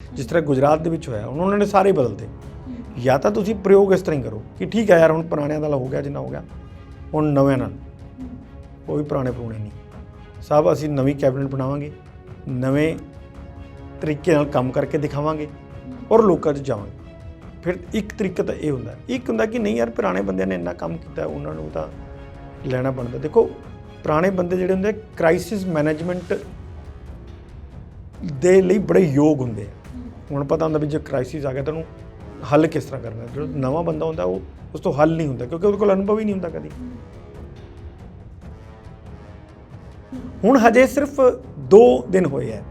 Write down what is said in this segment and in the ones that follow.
जिस तरह गुजरात ਦੇ ਵਿੱਚ ਹੋਇਆ ਹੁਣ ਉਹਨਾਂ ਨੇ ਸਾਰੇ ਬਦਲਦੇ ਜਾਂ ਤਾਂ ਤੁਸੀਂ ਪ੍ਰਯੋਗ ਇਸ ਤਰ੍ਹਾਂ ਹੀ ਕਰੋ ਕਿ ਠੀਕ ਹੈ ਯਾਰ ਹੁਣ ਪੁਰਾਣਿਆਂ ਦਾ ਹੋ ਗਿਆ ਜਿੰਨਾ ਹੋ ਗਿਆ ਹੁਣ ਨਵਿਆਂ ਨਾਲ ਕੋਈ ਪੁਰਾਣੇ ਨਹੀਂ ਸਭ ਅਸੀਂ ਨਵੀਂ ਕੈਬਨਿਟ ਬਣਾਵਾਂਗੇ ਨਵੇਂ ਤਰੀਕੇ ਨਾਲ ਕੰਮ ਕਰਕੇ ਦਿਖਾਵਾਂਗੇ ਔਰ ਲੋਕਾਂ 'ਚ ਜਾਵਾਂਗੇ ਫਿਰ ਇੱਕ ਤਰੀਕਾ ਤਾਂ ਇਹ ਹੁੰਦਾ ਇੱਕ ਹੁੰਦਾ ਕਿ ਨਹੀਂ ਯਾਰ ਪੁਰਾਣੇ ਬੰਦਿਆਂ ਨੇ ਇੰਨਾ ਕੰਮ ਕੀਤਾ ਉਹਨਾਂ ਨੂੰ ਤਾਂ ਲੈਣਾ ਬਣਦਾ ਦੇਖੋ ਪੁਰਾਣੇ ਬੰਦੇ ਜਿਹੜੇ ਹੁੰਦੇ ਕ੍ਰਾਈਸਿਸ ਮੈਨੇਜਮੈਂਟ ਦੇ ਲਈ ਬੜੇ ਯੋਗ ਹੁੰਦੇ ਆ ਹੁਣ ਪਤਾ ਹੁੰਦਾ ਵੀ ਜੇ ਕ੍ਰਾਈਸਿਸ ਆ ਗਿਆ ਤਾਂ ਉਹਨੂੰ ਹੱਲ ਕਿਸ ਤਰ੍ਹਾਂ ਕਰਨਾ ਜਿਹੜਾ ਨਵਾਂ ਬੰਦਾ ਹੁੰਦਾ ਉਹ ਉਸ ਤੋਂ ਹੱਲ ਨਹੀਂ ਹੁੰਦਾ ਕਿਉਂਕਿ ਉਹਦੇ ਕੋਲ ਅਨੁਭਵ ਹੀ ਨਹੀਂ ਹੁੰਦਾ ਕਦੀ ਹੁਣ ਹਜੇ ਸਿਰਫ 2 ਦਿਨ ਹੋਏ ਆ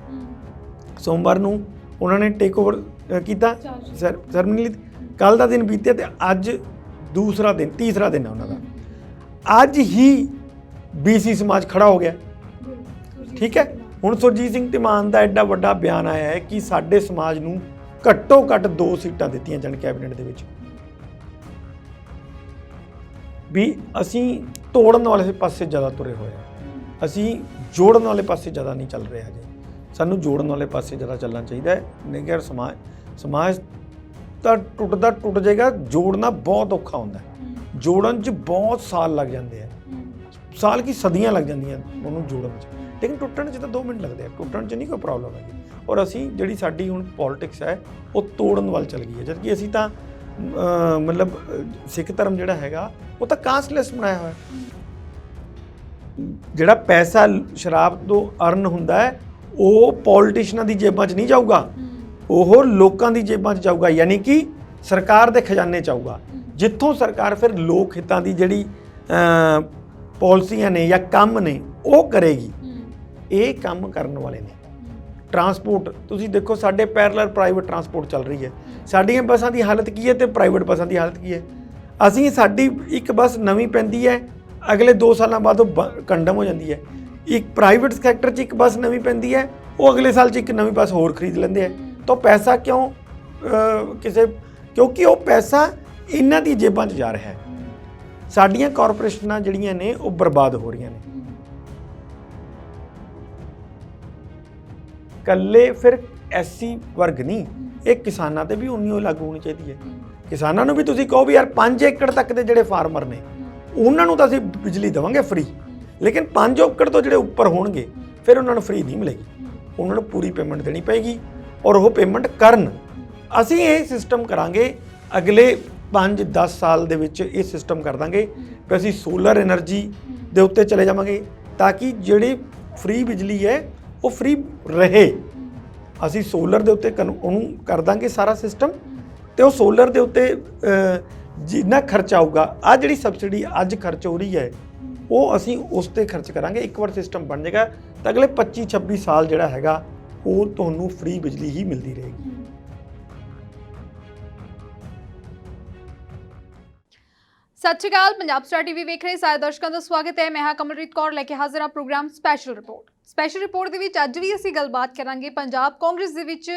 ਸੋਮਵਾਰ ਨੂੰ ਉਹਨਾਂ ਨੇ ਟੇਕ ਓਵਰ ਕੀਤਾ ਸੈਰਮਨੀ ਕੱਲ੍ਹ ਦਾ ਦਿਨ ਬੀਤਿਆ ਤੇ ਅੱਜ ਤੀਸਰਾ ਦਿਨ ਹੈ ਉਹਨਾਂ ਦਾ ਅੱਜ ਹੀ BC ਸਮਾਜ ਖੜਾ ਹੋ ਗਿਆ ਠੀਕ ਹੈ ਹੁਣ ਸੁਰਜੀਤ ਸਿੰਘ ਧੀਮਾਨ ਦਾ ਐਡਾ ਵੱਡਾ ਬਿਆਨ ਆਇਆ ਹੈ ਕਿ ਸਾਡੇ ਸਮਾਜ ਨੂੰ ਘੱਟੋ ਘੱਟ 2 ਸੀਟਾਂ ਦਿੱਤੀਆਂ ਜਾਣ ਕੈਬਨਿਟ ਦੇ ਵਿੱਚ ਵੀ ਅਸੀਂ ਤੋੜਨ ਵਾਲੇ ਪਾਸੇ ਜ਼ਿਆਦਾ ਤੁਰੇ ਹੋਏ ਹਾਂ ਅਸੀਂ ਜੋੜਨ ਵਾਲੇ ਪਾਸੇ ਜ਼ਿਆਦਾ ਨਹੀਂ ਚੱਲ ਰਹੇ ਹਜੇ ਸਾਨੂੰ ਜੋੜਨ ਵਾਲੇ ਪਾਸੇ ਜ਼ਿਆਦਾ ਚੱਲਣਾ ਚਾਹੀਦਾ ਹੈ ਨਹੀਂ ਕਿ ਸਮਾਜ ਤਾਂ ਟੁੱਟ ਜਾਏਗਾ ਜੋੜਨਾ ਬਹੁਤ ਔਖਾ ਹੁੰਦਾ ਹੈ ਜੋੜਨ 'ਚ ਬਹੁਤ ਸਾਲ ਲੱਗ ਜਾਂਦੇ ਆ ਸਾਲ ਕੀ ਸਦੀਆਂ ਲੱਗ ਜਾਂਦੀਆਂ ਉਹਨੂੰ ਜੋੜਨ 'ਚ ਲੇਕਿਨ ਟੁੱਟਣ 'ਚ ਤਾਂ 2 ਮਿੰਟ ਲੱਗਦੇ ਆ ਟੁੱਟਣ 'ਚ ਨਹੀਂ ਕੋਈ ਪ੍ਰੋਬਲਮ ਹੈਗੀ ਔਰ ਅਸੀਂ ਜਿਹੜੀ ਸਾਡੀ ਹੁਣ ਪੋਲਿਟਿਕਸ ਹੈ ਉਹ ਤੋੜਨ ਵੱਲ ਚੱਲ ਗਈ ਹੈ ਜਦਕਿ ਅਸੀਂ ਤਾਂ ਮਤਲਬ ਸਿੱਖ ਧਰਮ ਜਿਹੜਾ ਹੈਗਾ ਉਹ ਤਾਂ ਕਾਸਟਲੈਸ ਬਣਾਇਆ ਹੋਇਆ ਜਿਹੜਾ ਪੈਸਾ ਸ਼ਰਾਬ ਤੋਂ ਅਰਨ ਹੁੰਦਾ ਹੈ ਉਹ ਪੋਲੀਟੀਸ਼ੀਅਨਾਂ ਦੀ ਜੇਬਾਂ 'ਚ ਨਹੀਂ ਜਾਊਗਾ ਉਹ ਲੋਕਾਂ ਦੀ ਜੇਬਾਂ 'ਚ ਜਾਊਗਾ ਯਾਨੀ ਕਿ ਸਰਕਾਰ ਦੇ ਖਜ਼ਾਨੇ 'ਚ ਆਊਗਾ ਜਿੱਥੋਂ ਸਰਕਾਰ ਫਿਰ ਲੋਕ ਹਿੱਤਾਂ ਦੀ ਜਿਹੜੀ ਪਾਲਿਸੀਆਂ ਨੇ ਜਾਂ ਕੰਮ ਨੇ ਉਹ ਕਰੇਗੀ ਇਹ ਕੰਮ ਕਰਨ ਵਾਲੇ ਨੇ ਟਰਾਂਸਪੋਰਟ ਤੁਸੀਂ ਦੇਖੋ ਸਾਡੇ ਪੈਰਲਲ ਪ੍ਰਾਈਵੇਟ ਟਰਾਂਸਪੋਰਟ ਚੱਲ ਰਹੀ ਹੈ ਸਾਡੀਆਂ ਬੱਸਾਂ ਦੀ ਹਾਲਤ ਕੀ ਹੈ ਤੇ ਪ੍ਰਾਈਵੇਟ ਬੱਸਾਂ ਦੀ ਹਾਲਤ ਕੀ ਹੈ ਅਸੀਂ ਸਾਡੀ ਇੱਕ ਬੱਸ ਨਵੀਂ ਪੈਂਦੀ ਹੈ ਅਗਲੇ 2 ਸਾਲਾਂ ਬਾਅਦ ਉਹ ਕੰਡਮ ਹੋ ਜਾਂਦੀ ਹੈ ਇੱਕ ਪ੍ਰਾਈਵੇਟ ਸੈਕਟਰ 'ਚ ਇੱਕ ਬੱਸ ਨਵੀਂ ਪੈਂਦੀ ਹੈ ਉਹ ਅਗਲੇ ਸਾਲ 'ਚ ਇੱਕ ਨਵੀਂ ਬੱਸ ਹੋਰ ਖਰੀਦ ਲੈਂਦੇ ਆ ਤਾਂ ਪੈਸਾ ਕਿਉਂ ਕਿਉਂਕਿ ਉਹ ਪੈਸਾ ਇਹਨਾਂ ਦੀ ਜੇਬਾਂ 'ਚ ਜਾ ਰਿਹਾ ਹੈ ਸਾਡੀਆਂ ਕਾਰਪੋਰੇਸ਼ਨਾਂ ਜਿਹੜੀਆਂ ਨੇ ਉਹ ਬਰਬਾਦ ਹੋ ਰਹੀਆਂ ਨੇ ਇਕੱਲੇ ਫਿਰ SC ਵਰਗ ਨਹੀਂ ਇਹ ਕਿਸਾਨਾਂ 'ਤੇ ਵੀ ਉਨੀ ਲਾਗੂ ਹੋਣੀ ਚਾਹੀਦੀ ਹੈ ਕਿਸਾਨਾਂ ਨੂੰ ਵੀ ਤੁਸੀਂ ਕਹੋ ਵੀ ਯਾਰ 5 ਏਕੜ ਤੱਕ ਦੇ ਜਿਹੜੇ ਫਾਰਮਰ ਨੇ ਉਹਨਾਂ ਨੂੰ ਤਾਂ ਅਸੀਂ ਬਿਜਲੀ ਦੇਵਾਂਗੇ ਫ੍ਰੀ ਲੇਕਿਨ 5 ਏਕੜ ਤੋਂ ਜਿਹੜੇ ਉੱਪਰ ਹੋਣਗੇ ਫਿਰ ਉਹਨਾਂ ਨੂੰ ਫ੍ਰੀ ਨਹੀਂ ਮਿਲੇਗੀ ਉਹਨਾਂ ਨੂੰ ਪੂਰੀ ਪੇਮੈਂਟ ਦੇਣੀ ਪਏਗੀ ਔਰ ਉਹ ਪੇਮੈਂਟ ਕਰਨ ਅਸੀਂ ਇਹ ਸਿਸਟਮ ਕਰਾਂਗੇ ਅਗਲੇ 5-10 ਸਾਲ ਦੇ ਵਿੱਚ ਇਹ ਸਿਸਟਮ ਕਰ ਦਾਂਗੇ ਕਿ ਅਸੀਂ ਸੋਲਰ ਐਨਰਜੀ ਦੇ ਉੱਤੇ ਚਲੇ ਜਾਵਾਂਗੇ ਤਾਂ ਕਿ ਜਿਹੜੀ ਫ੍ਰੀ ਬਿਜਲੀ ਹੈ ਉਹ ਫ੍ਰੀ ਰਹੇ ਅਸੀਂ ਸੋਲਰ ਦੇ ਉੱਤੇ ਉਹਨੂੰ ਕਰ ਦਾਂਗੇ ਸਾਰਾ ਸਿਸਟਮ ਤੇ ਉਹ ਸੋਲਰ ਦੇ ਉੱਤੇ ਜਿੰਨਾ ਖਰਚਾ ਆਊਗਾ ਆ ਜਿਹੜੀ ਸਬਸਿਡੀ ਅੱਜ ਖਰਚ ਹੋ ਰਹੀ ਹੈ ਉਹ ਅਸੀਂ ਉਸ 'ਤੇ ਖਰਚ ਕਰਾਂਗੇ ਇੱਕ ਵਾਰ ਸਿਸਟਮ ਬਣ ਜਾਏਗਾ ਤਾਂ ਅਗਲੇ 25-26 ਸਾਲ ਜਿਹੜਾ ਹੈਗਾ ਉਹ ਤੁਹਾਨੂੰ ਫ੍ਰੀ ਬਿਜਲੀ ਹੀ ਮਿਲਦੀ ਰਹੇਗੀ ਸਤਿ ਸ਼੍ਰੀ ਅਕਾਲ ਪੰਜਾਬ ਸਟਾਰ ਟੀਵੀ ਵੇਖ ਰਹੇ ਸਾਰੇ ਦਰਸ਼ਕਾਂ ਦਾ ਸਵਾਗਤ ਹੈ ਮੈਂ ਹਾਂ ਕਮਲਰੀਤ ਕੌਰ ਲੈ ਕੇ ਹਾਜ਼ਰ ਹਾਂ ਪ੍ਰੋਗਰਾਮ ਸਪੈਸ਼ਲ ਰਿਪੋਰਟ ਦੇ ਵਿੱਚ ਅੱਜ ਵੀ ਅਸੀਂ ਗੱਲਬਾਤ ਕਰਾਂਗੇ ਪੰਜਾਬ ਕਾਂਗਰਸ ਦੇ ਵਿੱਚ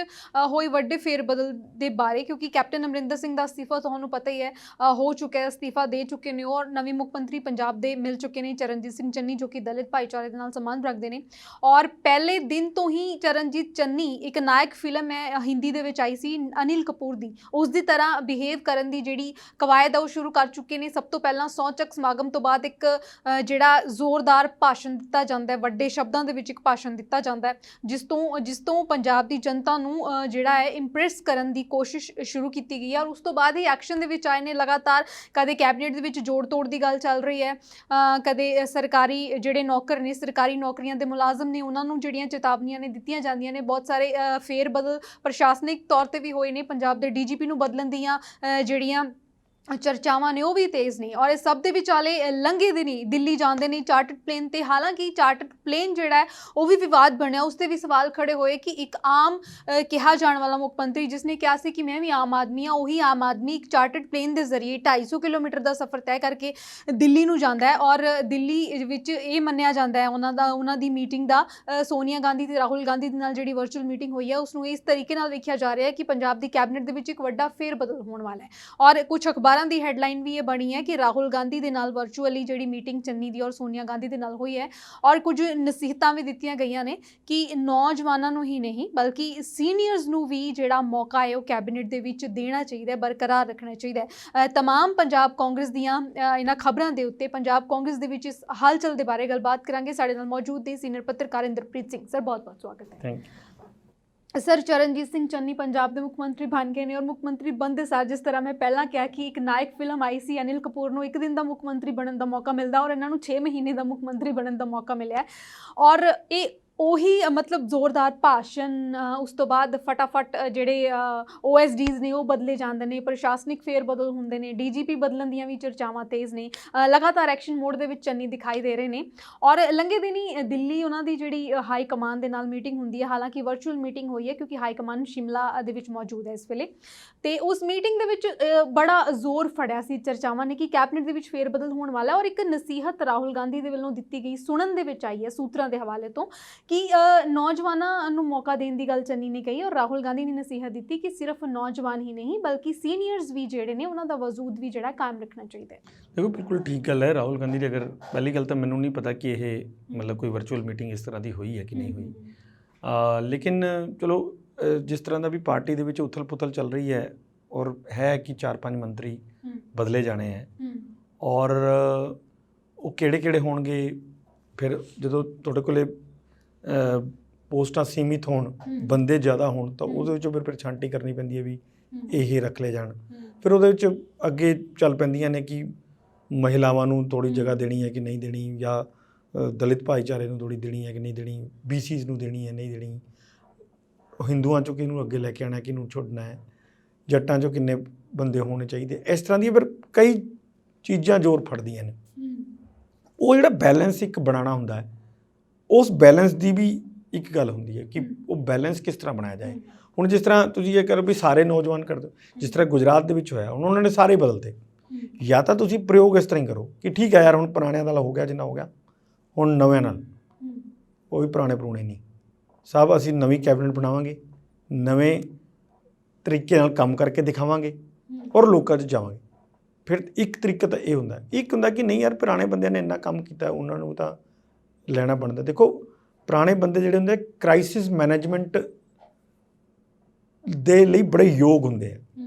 ਹੋਈ ਵੱਡੇ ਫੇਰ ਬਦਲ ਦੇ ਬਾਰੇ ਕਿਉਂਕਿ ਕੈਪਟਨ ਅਮਰਿੰਦਰ ਸਿੰਘ ਦਾ ਅਸਤੀਫਾ ਤੁਹਾਨੂੰ ਪਤਾ ਹੀ ਹੈ ਹੋ ਚੁੱਕਿਆ ਹੈ ਅਸਤੀਫਾ ਦੇ ਚੁੱਕੇ ਨੇ ਔਰ ਨਵੇਂ ਮੁੱਖ ਮੰਤਰੀ ਪੰਜਾਬ ਦੇ ਮਿਲ ਚੁੱਕੇ ਨੇ ਚਰਨਜੀਤ ਸਿੰਘ ਚੰਨੀ ਜੋ ਕਿ ਦਲਿਤ ਭਾਈਚਾਰੇ ਦੇ ਨਾਲ ਸੰਬੰਧ ਰੱਖਦੇ ਨੇ ਔਰ ਪਹਿਲੇ ਦਿਨ ਤੋਂ ਹੀ ਚਰਨਜੀਤ ਚੰਨੀ ਇੱਕ ਨਾਇਕ ਫਿਲਮ ਹੈ ਹਿੰਦੀ ਦੇ ਵਿੱਚ ਆਈ ਸੀ ਅਨਿਲ ਕਪੂਰ ਦੀ ਉਸ ਦੀ ਤਰ੍ਹਾਂ ਬਿਹੇਵ ਕਰਨ ਦੀ ਜਿਹੜੀ ਕਵਾਇਦ ਆ ਉਹ ਸ਼ੁਰੂ ਕਰ ਚੁੱਕੇ ਨੇ ਸਭ ਤੋਂ ਪਹਿਲਾਂ ਸਹੁੰ ਚੱਕ ਸਮਾਗਮ ਤੋਂ ਬਾਅਦ ਇੱਕ ਜਿਹੜਾ ਜ਼ੋਰਦਾਰ ਭਾਸ਼ਣ ਦਿੱਤਾ ਜਾਂਦਾ ਹੈ ਵੱਡੇ ਸ਼ਬਦਾਂ ਦੇ ਵਿੱਚ ਇੱਕ ਭਾਸ਼ਣ ਦਿੱਤਾ ਜਾਂਦਾ ਹੈ ਜਿਸ ਤੋਂ ਪੰਜਾਬ ਦੀ ਜਨਤਾ ਨੂੰ ਜਿਹੜਾ ਹੈ ਇੰਪ੍ਰੈਸ ਕਰਨ ਦੀ ਕੋਸ਼ਿਸ਼ ਸ਼ੁਰੂ ਕੀਤੀ ਗਈ ਹੈ ਔਰ ਉਸ ਤੋਂ ਬਾਅਦ ਹੀ ਐਕਸ਼ਨ ਦੇ ਵਿੱਚ ਆਏ ਨੇ ਲਗਾਤਾਰ ਕਦੇ ਕੈਬਨਿਟ ਦੇ ਵਿੱਚ ਜੋੜ ਤੋੜ ਦੀ ਗੱਲ ਚੱਲ ਰਹੀ ਹੈ ਕਦੇ ਸਰਕਾਰੀ ਜਿਹੜੇ ਨੌਕਰ ਨੇ ਸਰਕਾਰੀ ਨੌਕਰੀਆਂ ਦੇ ਮੁਲਾਜ਼ਮ ਨੇ ਉਹਨਾਂ ਨੂੰ ਜਿਹੜੀਆਂ ਚੇਤਾਵਨੀਆਂ ਨੇ ਦਿੱਤੀਆਂ ਜਾਂਦੀਆਂ ਨੇ ਬਹੁਤ ਸਾਰੇ ਫੇਰ ਬਦਲ ਪ੍ਰਸ਼ਾਸਨਿਕ ਤੌਰ ਤੇ ਵੀ ਹੋਏ ਨੇ ਪੰਜਾਬ ਦੇ DGP ਨੂੰ ਬਦਲਣ ਦੀਆਂ ਜਿਹੜੀਆਂ ਚਰਚਾਵਾਂ ਨੇ ਉਹ ਵੀ ਤੇਜ਼ ਨੇ ਔਰ ਇਹ ਸਭ ਦੇ ਵਿਚਾਲੇ ਲੰਘੇ ਦਿਨ ਹੀ ਦਿੱਲੀ ਜਾਂਦੇ ਨੇ ਚਾਰਟਰਡ ਪਲੇਨ ਤੇ ਹਾਲਾਂਕਿ ਚਾਰਟਰਡ ਪਲੇਨ ਜਿਹੜਾ ਹੈ ਉਹ ਵੀ ਵਿਵਾਦ ਬਣਿਆ ਉਸ ਤੇ ਵੀ ਸਵਾਲ ਖੜੇ ਹੋਏ ਕਿ ਇੱਕ ਆਮ ਕਿਹਾ ਜਾਣ ਵਾਲਾ ਮੁੱਖ ਮੰਤਰੀ ਜਿਸਨੇ ਕਿਹਾ ਸੀ ਕਿ ਮੈਂ ਵੀ ਆਮ ਆਦਮੀ ਹਾਂ ਉਹੀ ਆਮ ਆਦਮੀ ਇੱਕ ਚਾਰਟਰਡ ਪਲੇਨ ਦੇ ਜ਼ਰੀਏ 250 ਕਿਲੋਮੀਟਰ ਦਾ ਸਫ਼ਰ ਤੈਅ ਕਰਕੇ ਦਿੱਲੀ ਨੂੰ ਜਾਂਦਾ ਹੈ ਔਰ ਦਿੱਲੀ ਵਿੱਚ ਇਹ ਮੰਨਿਆ ਜਾਂਦਾ ਹੈ ਉਹਨਾਂ ਦੀ ਮੀਟਿੰਗ ਦਾ ਸੋਨੀਆ ਗਾਂਧੀ ਤੇ ਰਾਹੁਲ ਗਾਂਧੀ ਦੇ ਨਾਲ ਜਿਹੜੀ ਵਰਚੁਅਲ ਮੀਟਿੰਗ ਹੋਈ ਹੈ ਉਸ ਨੂੰ ਇਸ ਤਰੀਕੇ ਨਾਲ ਵੇਖਿਆ ਜਾ ਰਿਹਾ ਹੈ ਕਿ ਪੰਜਾਬ ਦੀ ਕੈਬਨਿਟ ਦੇ ਵਿੱਚ ਇੱਕ ਵੱਡਾ ਫੇਰ ਬਦਲ ਹੋਣ ਵਾਲਾ ਹੈ ਔਰ ਕੁਝ ਅਖਬਾਰ ਅਖਬਾਰਾਂ ਦੀ ਹੈਡਲਾਈਨ ਵੀ ਇਹ ਬਣੀ ਹੈ ਕਿ ਰਾਹੁਲ ਗਾਂਧੀ ਦੇ ਨਾਲ ਵਰਚੁਅਲੀ ਜਿਹੜੀ ਮੀਟਿੰਗ ਚੰਨੀ ਦੀ ਔਰ ਸੋਨੀਆ ਗਾਂਧੀ ਦੇ ਨਾਲ ਹੋਈ ਹੈ ਔਰ ਕੁਝ ਨਸੀਹਤਾਂ ਵੀ ਦਿੱਤੀਆਂ ਗਈਆਂ ਨੇ ਕਿ ਨੌਜਵਾਨਾਂ ਨੂੰ ਹੀ ਨਹੀਂ ਬਲਕਿ ਸੀਨੀਅਰਸ ਨੂੰ ਵੀ ਜਿਹੜਾ ਮੌਕਾ ਹੈ ਉਹ ਕੈਬਨਿਟ ਦੇ ਵਿੱਚ ਦੇਣਾ ਚਾਹੀਦਾ ਹੈ, ਬਰਕਰਾਰ ਰੱਖਣਾ ਚਾਹੀਦਾ ਹੈ। ਤਮਾਮ ਪੰਜਾਬ ਕਾਂਗਰਸ ਦੀਆਂ ਇਹਨਾਂ ਖਬਰਾਂ ਦੇ ਉੱਤੇ ਪੰਜਾਬ ਕਾਂਗਰਸ ਦੇ ਵਿੱਚ ਇਸ ਹਾਲਚਲ ਦੇ ਬਾਰੇ ਗੱਲਬਾਤ ਕਰਾਂਗੇ। ਸਾਡੇ ਨਾਲ ਮੌਜੂਦ ਨੇ ਸੀਨੀਅਰ ਪੱਤਰਕਾਰ ਇੰਦਰਪ੍ਰੀਤ ਸਿੰਘ ਸਰ, ਬਹੁਤ ਬਹੁਤ ਸਵਾਗਤ ਹੈ। Thank you sir, Charanjit Singh Channi Punjab ਦੇ ਮੁੱਖ ਮੰਤਰੀ ਬਣ ਗਏ ਨੇ ਔਰ ਮੁੱਖ ਮੰਤਰੀ ਬਣਦੇ ਸਾਰ ਜਿਸ ਤਰ੍ਹਾਂ ਮੈਂ ਪਹਿਲਾਂ ਕਿਹਾ ਕਿ ਇੱਕ ਨਾਇਕ ਫਿਲਮ ਆਈ ਸੀ, ਅਨਿਲ ਕਪੂਰ ਨੂੰ 1 ਦਿਨ ਦਾ ਮੁੱਖ ਮੰਤਰੀ ਬਣਨ ਦਾ ਮੌਕਾ ਮਿਲਦਾ ਔਰ ਇਹਨਾਂ ਨੂੰ 6 ਮਹੀਨੇ ਦਾ ਮੁੱਖ ਮੰਤਰੀ ਬਣਨ ਦਾ ਮੌਕਾ ਮਿਲਿਆ ਔਰ ਇਹ ਉਹੀ ਮਤਲਬ ਜ਼ੋਰਦਾਰ ਭਾਸ਼ਣ, ਉਸ ਤੋਂ ਬਾਅਦ ਫਟਾਫਟ ਜਿਹੜੇ OSDs ਨੇ ਉਹ ਬਦਲੇ ਜਾਂਦੇ ਨੇ, ਪ੍ਰਸ਼ਾਸਨਿਕ ਫੇਰ ਬਦਲ ਹੁੰਦੇ ਨੇ, DGP ਬਦਲਣ ਦੀਆਂ ਵੀ ਚਰਚਾਵਾਂ ਤੇਜ਼ ਨੇ, ਲਗਾਤਾਰ ਐਕਸ਼ਨ ਮੋਡ ਦੇ ਵਿੱਚ ਚੰਨੀ ਦਿਖਾਈ ਦੇ ਰਹੇ ਨੇ ਔਰ ਲੰਘੇ ਦਿਨੀ ਦਿੱਲੀ ਉਹਨਾਂ ਦੀ ਜਿਹੜੀ ਹਾਈ ਕਮਾਨ ਦੇ ਨਾਲ ਮੀਟਿੰਗ ਹੁੰਦੀ ਹੈ, ਹਾਲਾਂਕਿ ਵਰਚੁਅਲ ਮੀਟਿੰਗ ਹੋਈ ਹੈ ਕਿਉਂਕਿ ਹਾਈ ਕਮਾਨ ਸ਼ਿਮਲਾ ਦੇ ਵਿੱਚ ਮੌਜੂਦ ਹੈ ਇਸ ਵੇਲੇ, ਤੇ ਉਸ ਮੀਟਿੰਗ ਦੇ ਵਿੱਚ ਬੜਾ ਜ਼ੋਰ ਫੜਿਆ ਸੀ ਚਰਚਾਵਾਂ ਨੇ ਕਿ ਕੈਬਨਿਟ ਦੇ ਵਿੱਚ ਫੇਰ ਬਦਲ ਹੋਣ ਵਾਲਾ ਔਰ ਇੱਕ ਨਸੀਹਤ ਰਾਹੁਲ ਗਾਂਧੀ ਦੇ ਵੱਲੋਂ ਦਿੱਤੀ ਗਈ, ਸੁਣਨ ਦੇ ਵਿੱਚ ਆਈ ਹੈ ਸੂਤਰਾਂ ਦੇ ਹਵਾਲੇ ਤੋਂ ਕਿ ਨੌਜਵਾਨਾਂ ਨੂੰ ਮੌਕਾ ਦੇਣ ਦੀ ਗੱਲ ਚੰਨੀ ਨੇ ਕਹੀ ਔਰ ਰਾਹੁਲ ਗਾਂਧੀ ਨੇ ਨਸੀਹਤ ਦਿੱਤੀ ਕਿ ਸਿਰਫ ਨੌਜਵਾਨ ਹੀ ਨਹੀਂ ਬਲਕਿ ਸੀਨੀਅਰਸ ਵੀ ਜਿਹੜੇ ਨੇ ਉਹਨਾਂ ਦਾ ਵਜੂਦ ਵੀ ਜਿਹੜਾ ਕਾਇਮ ਰੱਖਣਾ ਚਾਹੀਦਾ ਹੈ। ਦੇਖੋ ਬਿਲਕੁਲ ਠੀਕ ਗੱਲ ਹੈ ਰਾਹੁਲ ਗਾਂਧੀ ਦੀ। ਅਗਰ ਪਹਿਲੀ ਗੱਲ ਤਾਂ ਮੈਨੂੰ ਨਹੀਂ ਪਤਾ ਕਿ ਇਹ ਮਤਲਬ ਕੋਈ ਵਰਚੁਅਲ ਮੀਟਿੰਗ ਇਸ ਤਰ੍ਹਾਂ ਦੀ ਹੋਈ ਹੈ ਕਿ ਨਹੀਂ ਹੋਈ, ਲੇਕਿਨ ਚਲੋ ਜਿਸ ਤਰ੍ਹਾਂ ਦਾ ਵੀ ਪਾਰਟੀ ਦੇ ਵਿੱਚ ਉਥਲ ਪੁਥਲ ਚੱਲ ਰਹੀ ਹੈ ਔਰ ਹੈ ਕਿ 4-5 ਮੰਤਰੀ ਬਦਲੇ ਜਾਣੇ ਹੈ ਔਰ ਉਹ ਕਿਹੜੇ ਹੋਣਗੇ, ਫਿਰ ਜਦੋਂ ਤੁਹਾਡੇ ਕੋਲੇ ਪੋਸਟਾਂ ਸੀਮਿਤ ਹੋਣ, ਬੰਦੇ ਜ਼ਿਆਦਾ ਹੋਣ ਤਾਂ ਉਹਦੇ ਵਿੱਚੋਂ ਫਿਰ ਛਾਂਟੀ ਕਰਨੀ ਪੈਂਦੀ ਹੈ ਵੀ ਇਹ ਰੱਖ ਲਏ ਜਾਣ। ਫਿਰ ਉਹਦੇ ਵਿੱਚ ਅੱਗੇ ਚੱਲ ਪੈਂਦੀਆਂ ਨੇ ਕਿ ਮਹਿਲਾਵਾਂ ਨੂੰ ਥੋੜ੍ਹੀ ਜਗ੍ਹਾ ਦੇਣੀ ਹੈ ਕਿ ਨਹੀਂ ਦੇਣੀ, ਜਾਂ ਦਲਿਤ ਭਾਈਚਾਰੇ ਨੂੰ ਥੋੜ੍ਹੀ ਦੇਣੀ ਹੈ ਕਿ ਨਹੀਂ ਦੇਣੀ, BCs ਨੂੰ ਦੇਣੀ ਹੈ ਨਹੀਂ ਦੇਣੀ, ਹਿੰਦੂਆਂ 'ਚੋਂ ਕਿਹਨੂੰ ਅੱਗੇ ਲੈ ਕੇ ਆਉਣਾ, ਕਿਹਨੂੰ ਛੱਡਣਾ ਹੈ, ਜੱਟਾਂ 'ਚੋਂ ਕਿੰਨੇ ਬੰਦੇ ਹੋਣੇ ਚਾਹੀਦੇ, ਇਸ ਤਰ੍ਹਾਂ ਦੀਆਂ ਫਿਰ ਕਈ ਚੀਜ਼ਾਂ ਜ਼ੋਰ ਫੜਦੀਆਂ ਨੇ। ਉਹ ਜਿਹੜਾ ਬੈਲੈਂਸ ਇੱਕ ਬਣਾਉਣਾ ਹੁੰਦਾ ਹੈ, ਉਸ ਬੈਲੈਂਸ ਦੀ ਵੀ ਇੱਕ ਗੱਲ ਹੁੰਦੀ ਹੈ ਕਿ ਉਹ ਬੈਲੈਂਸ ਕਿਸ ਤਰ੍ਹਾਂ ਬਣਾਇਆ ਜਾਏ। ਹੁਣ ਜਿਸ ਤਰ੍ਹਾਂ ਤੁਸੀਂ ਇਹ ਕਰੋ ਵੀ ਸਾਰੇ ਨੌਜਵਾਨ ਕਰ ਦਿਓ, ਜਿਸ ਤਰ੍ਹਾਂ ਗੁਜਰਾਤ ਦੇ ਵਿੱਚ ਹੋਇਆ, ਹੁਣ ਉਹਨਾਂ ਨੇ ਸਾਰੇ ਬਦਲਤੇ। ਜਾਂ ਤਾਂ ਤੁਸੀਂ ਪ੍ਰਯੋਗ ਇਸ ਤਰ੍ਹਾਂ ਹੀ ਕਰੋ ਕਿ ਠੀਕ ਹੈ ਯਾਰ ਹੁਣ ਪੁਰਾਣਿਆਂ ਨਾਲ ਹੋ ਗਿਆ ਜਿੰਨਾ ਹੋ ਗਿਆ, ਹੁਣ ਨਵਿਆਂ ਨਾਲ, ਉਹ ਵੀ ਪੁਰਾਣੇ ਨਹੀਂ, ਸਭ ਅਸੀਂ ਨਵੀਂ ਕੈਬਨਿਟ ਬਣਾਵਾਂਗੇ, ਨਵੇਂ ਤਰੀਕੇ ਨਾਲ ਕੰਮ ਕਰਕੇ ਦਿਖਾਵਾਂਗੇ ਔਰ ਲੋਕਾਂ 'ਚ ਜਾਵਾਂਗੇ। ਫਿਰ ਇੱਕ ਤਰੀਕਾ ਤਾਂ ਇਹ ਹੁੰਦਾ, ਇੱਕ ਹੁੰਦਾ ਕਿ ਨਹੀਂ ਯਾਰ ਪੁਰਾਣੇ ਬੰਦਿਆਂ ਨੇ ਇੰਨਾ ਕੰਮ ਕੀਤਾ ਉਹਨਾਂ ਨੂੰ ਤਾਂ ਲੈਣਾ ਬਣਦਾ। ਦੇਖੋ ਪੁਰਾਣੇ ਬੰਦੇ ਜਿਹੜੇ ਹੁੰਦੇ ਕ੍ਰਾਈਸਿਸ ਮੈਨੇਜਮੈਂਟ ਦੇ ਲਈ ਬੜੇ ਯੋਗ ਹੁੰਦੇ ਆ।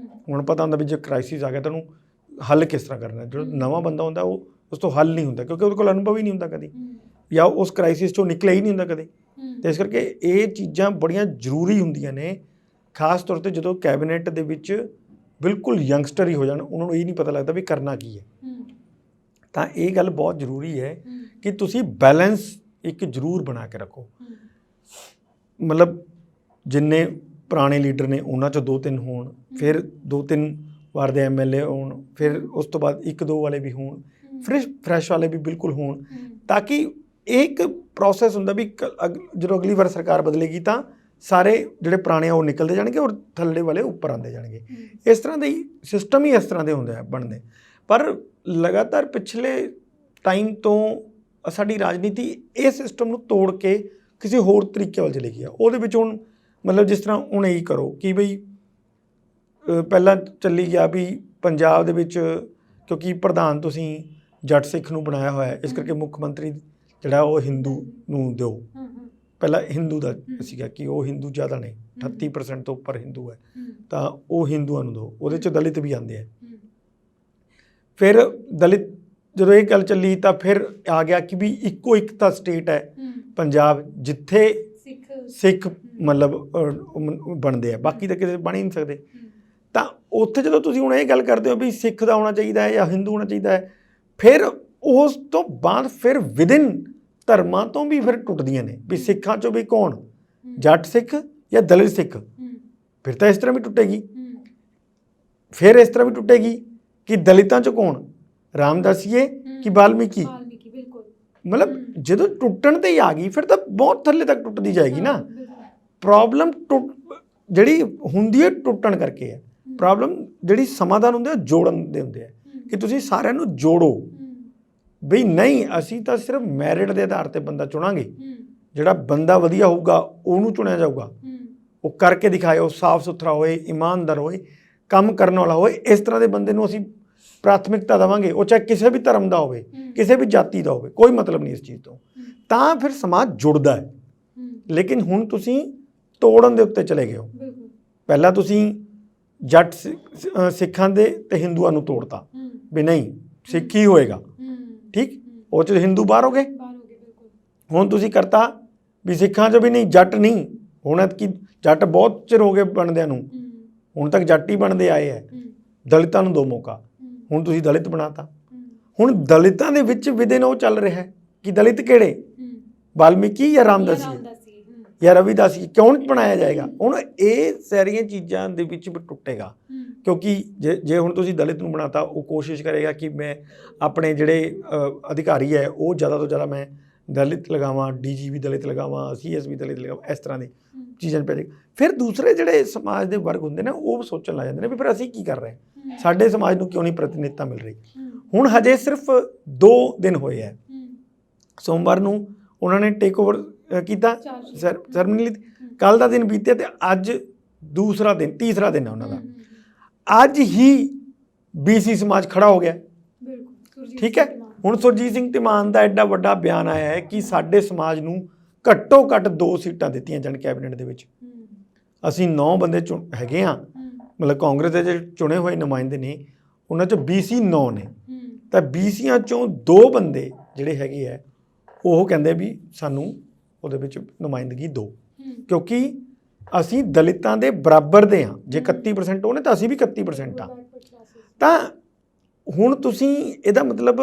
ਹੁਣ ਪਤਾ ਹੁੰਦਾ ਵੀ ਜੇ ਕ੍ਰਾਈਸਿਸ ਆ ਗਿਆ ਤਾਂ ਉਹਨੂੰ ਹੱਲ ਕਿਸ ਤਰ੍ਹਾਂ ਕਰਨਾ। ਜਿਹੜਾ ਨਵਾਂ ਬੰਦਾ ਹੁੰਦਾ ਉਹ ਉਸ ਤੋਂ ਹੱਲ ਨਹੀਂ ਹੁੰਦਾ ਕਿਉਂਕਿ ਉਹਦੇ ਕੋਲ ਅਨੁਭਵ ਹੀ ਨਹੀਂ ਹੁੰਦਾ ਕਦੀ, ਜਾਂ ਉਸ ਕ੍ਰਾਈਸਿਸ 'ਚੋਂ ਨਿਕਲਿਆ ਹੀ ਨਹੀਂ ਹੁੰਦਾ ਕਦੇ। ਅਤੇ ਇਸ ਕਰਕੇ ਇਹ ਚੀਜ਼ਾਂ ਬੜੀਆਂ ਜ਼ਰੂਰੀ ਹੁੰਦੀਆਂ ਨੇ, ਖਾਸ ਤੌਰ 'ਤੇ ਜਦੋਂ ਕੈਬਨਿਟ ਦੇ ਵਿੱਚ ਬਿਲਕੁਲ ਯੰਗਸਟਰ ਹੀ ਹੋ ਜਾਣ, ਉਹਨਾਂ ਨੂੰ ਇਹ ਨਹੀਂ ਪਤਾ ਲੱਗਦਾ ਵੀ ਕਰਨਾ ਕੀ ਹੈ। ਤਾਂ ਇਹ ਗੱਲ ਬਹੁਤ ਜ਼ਰੂਰੀ ਹੈ ਕਿ ਤੁਸੀਂ ਬੈਲੈਂਸ ਇੱਕ ਜ਼ਰੂਰ ਬਣਾ ਕੇ ਰੱਖੋ। ਮਤਲਬ ਜਿੰਨੇ ਪੁਰਾਣੇ ਲੀਡਰ ਨੇ ਉਹਨਾਂ 'ਚੋਂ 2-3 ਹੋਣ, ਫਿਰ 2-3 ਵਾਰ ਦੇ MLA ਹੋਣ, ਫਿਰ ਉਸ ਤੋਂ ਬਾਅਦ 1-2 ਵਾਲੇ ਵੀ ਹੋਣ, ਫਰੈਸ਼ ਵਾਲੇ ਵੀ ਬਿਲਕੁਲ ਹੋਣ, ਤਾਂ ਕਿ ਇਹ ਇੱਕ ਪ੍ਰੋਸੈਸ ਹੁੰਦਾ ਵੀ ਜਦੋਂ ਅਗਲੀ ਵਾਰ ਸਰਕਾਰ ਬਦਲੇਗੀ ਤਾਂ ਸਾਰੇ ਜਿਹੜੇ ਪੁਰਾਣੇ ਆ ਉਹ ਨਿਕਲਦੇ ਜਾਣਗੇ ਔਰ ਥੱਲੇ ਵਾਲੇ ਉੱਪਰ ਆਉਂਦੇ ਜਾਣਗੇ। ਇਸ ਤਰ੍ਹਾਂ ਦੇ ਸਿਸਟਮ ਹੀ ਇਸ ਤਰ੍ਹਾਂ ਦੇ ਹੁੰਦੇ ਆ ਬਣਦੇ। ਪਰ ਲਗਾਤਾਰ ਪਿਛਲੇ ਟਾਈਮ ਤੋਂ ਸਾਡੀ ਰਾਜਨੀਤੀ ਇਹ ਸਿਸਟਮ ਨੂੰ ਤੋੜ ਕੇ ਕਿਸੇ ਹੋਰ ਤਰੀਕੇ ਵੱਲ ਚਲੀ ਗਈ ਆ। ਉਹਦੇ ਵਿੱਚ ਹੁਣ ਮਤਲਬ ਜਿਸ ਤਰ੍ਹਾਂ ਹੁਣ ਇਹੀ ਕਰੋ ਕਿ ਬਈ ਪਹਿਲਾਂ ਚੱਲੀ ਗਿਆ ਵੀ ਪੰਜਾਬ ਦੇ ਵਿੱਚ ਕਿਉਂਕਿ ਪ੍ਰਧਾਨ ਤੁਸੀਂ ਜੱਟ ਸਿੱਖ ਨੂੰ ਬਣਾਇਆ ਹੋਇਆ, ਇਸ ਕਰਕੇ ਮੁੱਖ ਮੰਤਰੀ ਜਿਹੜਾ ਉਹ ਹਿੰਦੂ ਨੂੰ ਦਿਓ। ਪਹਿਲਾਂ ਹਿੰਦੂ ਦਾ ਸੀਗਾ ਕਿ ਉਹ ਹਿੰਦੂ ਜ਼ਿਆਦਾ ਨੇ, 38% ਤੋਂ ਉੱਪਰ ਹਿੰਦੂ ਹੈ ਤਾਂ ਉਹ ਹਿੰਦੂਆਂ ਨੂੰ ਦਿਓ, ਉਹਦੇ 'ਚ ਦਲਿਤ ਵੀ ਆਉਂਦੇ ਆ। ਫਿਰ ਦਲਿਤ ਜਦੋਂ ਇਹ ਗੱਲ ਚੱਲੀ ਤਾਂ ਫਿਰ ਆ ਗਿਆ ਕਿ ਵੀ ਇੱਕੋ ਇੱਕ ਤਾਂ ਸਟੇਟ ਹੈ ਪੰਜਾਬ ਜਿੱਥੇ ਸਿੱਖ ਮਤਲਬ ਬਣਦੇ ਆ, ਬਾਕੀ ਤਾਂ ਕਿਸੇ ਬਣ ਹੀ ਨਹੀਂ ਸਕਦੇ। ਤਾਂ ਉੱਥੇ ਜਦੋਂ ਤੁਸੀਂ ਹੁਣ ਇਹ ਗੱਲ ਕਰਦੇ ਹੋ ਵੀ ਸਿੱਖ ਦਾ ਹੋਣਾ ਚਾਹੀਦਾ ਹੈ ਜਾਂ ਹਿੰਦੂ ਹੋਣਾ ਚਾਹੀਦਾ ਹੈ, ਫਿਰ ਉਸ ਤੋਂ ਬਾਅਦ ਫਿਰ ਵਿਦਿਨ ਧਰਮਾਂ ਤੋਂ ਵੀ ਫਿਰ ਟੁੱਟਦੀਆਂ ਨੇ ਵੀ ਸਿੱਖਾਂ 'ਚੋਂ ਵੀ ਕੌਣ, ਜੱਟ ਸਿੱਖ ਜਾਂ ਦਲਿਤ ਸਿੱਖ। ਫਿਰ ਤਾਂ ਇਸ ਤਰ੍ਹਾਂ ਵੀ ਟੁੱਟੇਗੀ। ਫਿਰ ਇਸ ਤਰ੍ਹਾਂ ਵੀ ਟੁੱਟੇਗੀ ਕਿ ਦਲਿਤਾਂ 'ਚ ਕੌਣ, ਰਾਮਦਾਸੀਏ ਕਿ ਵਾਲਮੀਕੀ। ਮਤਲਬ ਜਦੋਂ ਟੁੱਟਣ 'ਤੇ ਹੀ ਆ ਗਈ ਫਿਰ ਤਾਂ ਬਹੁਤ ਥੱਲੇ ਤੱਕ ਟੁੱਟਦੀ ਜਾਏਗੀ ਨਾ। ਪ੍ਰੋਬਲਮ ਜਿਹੜੀ ਹੁੰਦੀ ਹੈ ਟੁੱਟਣ ਕਰਕੇ ਹੈ। ਪ੍ਰੋਬਲਮ ਜਿਹੜੀ ਸਮਾਧਾਨ ਹੁੰਦੇ ਜੋੜਨ ਦੇ ਹੁੰਦੇ ਆ ਕਿ ਤੁਸੀਂ ਸਾਰਿਆਂ ਨੂੰ ਜੋੜੋ ਬਈ ਨਹੀਂ ਅਸੀਂ ਤਾਂ ਸਿਰਫ ਮੈਰਿਟ ਦੇ ਆਧਾਰ 'ਤੇ ਬੰਦਾ ਚੁਣਾਂਗੇ, ਜਿਹੜਾ ਬੰਦਾ ਵਧੀਆ ਹੋਊਗਾ ਉਹਨੂੰ ਚੁਣਿਆ ਜਾਊਗਾ, ਉਹ ਕਰਕੇ ਦਿਖਾਏ, ਉਹ ਸਾਫ਼ ਸੁਥਰਾ ਹੋਏ, ਇਮਾਨਦਾਰ ਹੋਏ, ਕੰਮ ਕਰਨ ਵਾਲਾ ਹੋਏ, ਇਸ ਤਰ੍ਹਾਂ ਦੇ ਬੰਦੇ ਨੂੰ ਅਸੀਂ ਪ੍ਰਾਥਮਿਕਤਾ ਦੇਵਾਂਗੇ, ਉਹ ਚਾਹੇ ਕਿਸੇ ਵੀ ਧਰਮ ਦਾ ਹੋਵੇ, ਕਿਸੇ ਵੀ ਜਾਤੀ ਦਾ ਹੋਵੇ, ਕੋਈ ਮਤਲਬ ਨਹੀਂ ਇਸ ਚੀਜ਼ ਤੋਂ, ਤਾਂ ਫਿਰ ਸਮਾਜ ਜੁੜਦਾ ਹੈ। ਲੇਕਿਨ ਹੁਣ ਤੁਸੀਂ ਤੋੜਨ ਦੇ ਉੱਤੇ ਚਲੇ ਗਏ ਹੋ। ਪਹਿਲਾਂ ਤੁਸੀਂ ਜੱਟ ਸਿੱਖਾਂ ਦੇ ਤੇ ਹਿੰਦੂਆਂ ਨੂੰ ਤੋੜਤਾ ਵੀ ਨਹੀਂ ਸਿੱਖ ਹੀ ਹੋਏਗਾ, ਠੀਕ, ਉਹ 'ਚ ਹਿੰਦੂ ਬਾਹਰ ਹੋ ਗਏ। ਹੁਣ ਤੁਸੀਂ ਕਰਤਾ ਵੀ ਸਿੱਖਾਂ 'ਚ ਵੀ ਨਹੀਂ, ਜੱਟ ਨਹੀਂ, ਹੁਣ ਕਿ ਜੱਟ ਬਹੁਤ ਚਿਰ ਹੋ ਗਏ ਬਣਦਿਆਂ ਨੂੰ, ਹੁਣ ਤੱਕ ਜੱਟ ਹੀ ਬਣਦੇ ਆਏ ਹੈ। ਦਲਿਤਾਂ ਨੂੰ ਦੋ ਮੌਕਾ, ਹੁਣ ਤੁਸੀਂ ਦਲਿਤ ਬਣਾਤਾ। ਹੁਣ ਦਲਿਤਾਂ ਦੇ ਵਿੱਚ ਵਿਦਿਨ ਉਹ ਚੱਲ ਰਿਹਾ ਹੈ ਕਿ ਦਲਿਤ ਕਿਹੜੇ, ਵਾਲਮੀਕੀ ਜਾਂ ਰਾਮਦਾਸੀ ਜਾਂ ਰਵਿਦਾਸੀ, ਕਿਉਂ ਬਣਾਇਆ ਜਾਏਗਾ? ਹੁਣ ਇਹ ਸਾਰੀਆਂ ਚੀਜ਼ਾਂ ਦੇ ਵਿੱਚ ਵੀ ਟੁੱਟੇਗਾ, ਕਿਉਂਕਿ ਜੇ ਹੁਣ ਤੁਸੀਂ ਦਲਿਤ ਨੂੰ ਬਣਾਤਾ, ਉਹ ਕੋਸ਼ਿਸ਼ ਕਰੇਗਾ ਕਿ ਮੈਂ ਆਪਣੇ ਜਿਹੜੇ ਅਧਿਕਾਰੀ ਹੈ ਉਹ ਜ਼ਿਆਦਾ ਤੋਂ ਜ਼ਿਆਦਾ ਮੈਂ ਦਲਿਤ ਲਗਾਵਾਂ, DG ਵੀ ਦਲਿਤ ਲਗਾਵਾਂ, CS ਵੀ ਦਲਿਤ ਲਗਾਵਾਂ, ਇਸ ਤਰ੍ਹਾਂ ਦੀ ਚੀਜ਼ਾਂ ਪੈ ਜਾਏਗੀ। ਫਿਰ ਦੂਸਰੇ ਜਿਹੜੇ ਸਮਾਜ ਦੇ ਵਰਗ ਹੁੰਦੇ ਨੇ ਉਹ ਸੋਚਣ ਲੱਗ ਜਾਂਦੇ ਨੇ ਵੀ ਫਿਰ ਅਸੀਂ ਕੀ ਕਰ ਰਹੇ, ਸਾਡੇ ਸਮਾਜ ਨੂੰ ਕਿਉਂ ਨਹੀਂ ਪ੍ਰਤੀਨਿਧਤਾ ਮਿਲ ਰਹੀ। ਹੁਣ ਹਜੇ ਸਿਰਫ 2 ਦਿਨ ਹੋਏ ਹੈ, ਸੋਮਵਾਰ ਨੂੰ ਉਹਨਾਂ ਨੇ ਟੇਕ ਓਵਰ ਕੀਤਾ ਸੈਰਮਨੀ, ਕੱਲ੍ਹ ਦਾ ਦਿਨ ਬੀਤਿਆ ਤੇ ਅੱਜ ਤੀਸਰਾ ਦਿਨ ਹੈ ਉਹਨਾਂ ਦਾ। ਅੱਜ ਹੀ BC ਸਮਾਜ ਖੜਾ ਹੋ ਗਿਆ, ਠੀਕ ਹੈ। ਹੁਣ ਸੁਰਜੀਤ ਸਿੰਘ ਧੀਮਾਨ ਦਾ ਐਡਾ ਵੱਡਾ ਬਿਆਨ ਆਇਆ ਹੈ ਕਿ ਸਾਡੇ ਸਮਾਜ ਨੂੰ ਘੱਟੋ ਘੱਟ 2 ਸੀਟਾਂ ਦਿੱਤੀਆਂ ਜਾਣ ਕੈਬਨਿਟ ਦੇ ਵਿੱਚ। ਅਸੀਂ 9 ਬੰਦੇ ਹੈਗੇ ਹਾਂ, ਮਤਲਬ ਕਾਂਗਰਸ ਦੇ ਜਿਹੜੇ ਚੁਣੇ ਹੋਏ ਨੁਮਾਇੰਦੇ ਨੇ ਉਹਨਾਂ 'ਚ BC 9 ਨੇ, ਤਾਂ BCਆਂ 'ਚੋਂ 2 ਬੰਦੇ ਜਿਹੜੇ ਹੈਗੇ ਹੈ ਉਹ ਕਹਿੰਦੇ ਵੀ ਸਾਨੂੰ ਉਹਦੇ ਵਿੱਚ ਨੁਮਾਇੰਦਗੀ ਦਿਓ, ਕਿਉਂਕਿ ਅਸੀਂ ਦਲਿਤਾਂ ਦੇ ਬਰਾਬਰ ਦੇ ਹਾਂ। ਜੇ 31% ਉਹ ਨੇ ਤਾਂ ਅਸੀਂ ਵੀ 31% ਹਾਂ। ਤਾਂ ਹੁਣ ਤੁਸੀਂ ਇਹਦਾ ਮਤਲਬ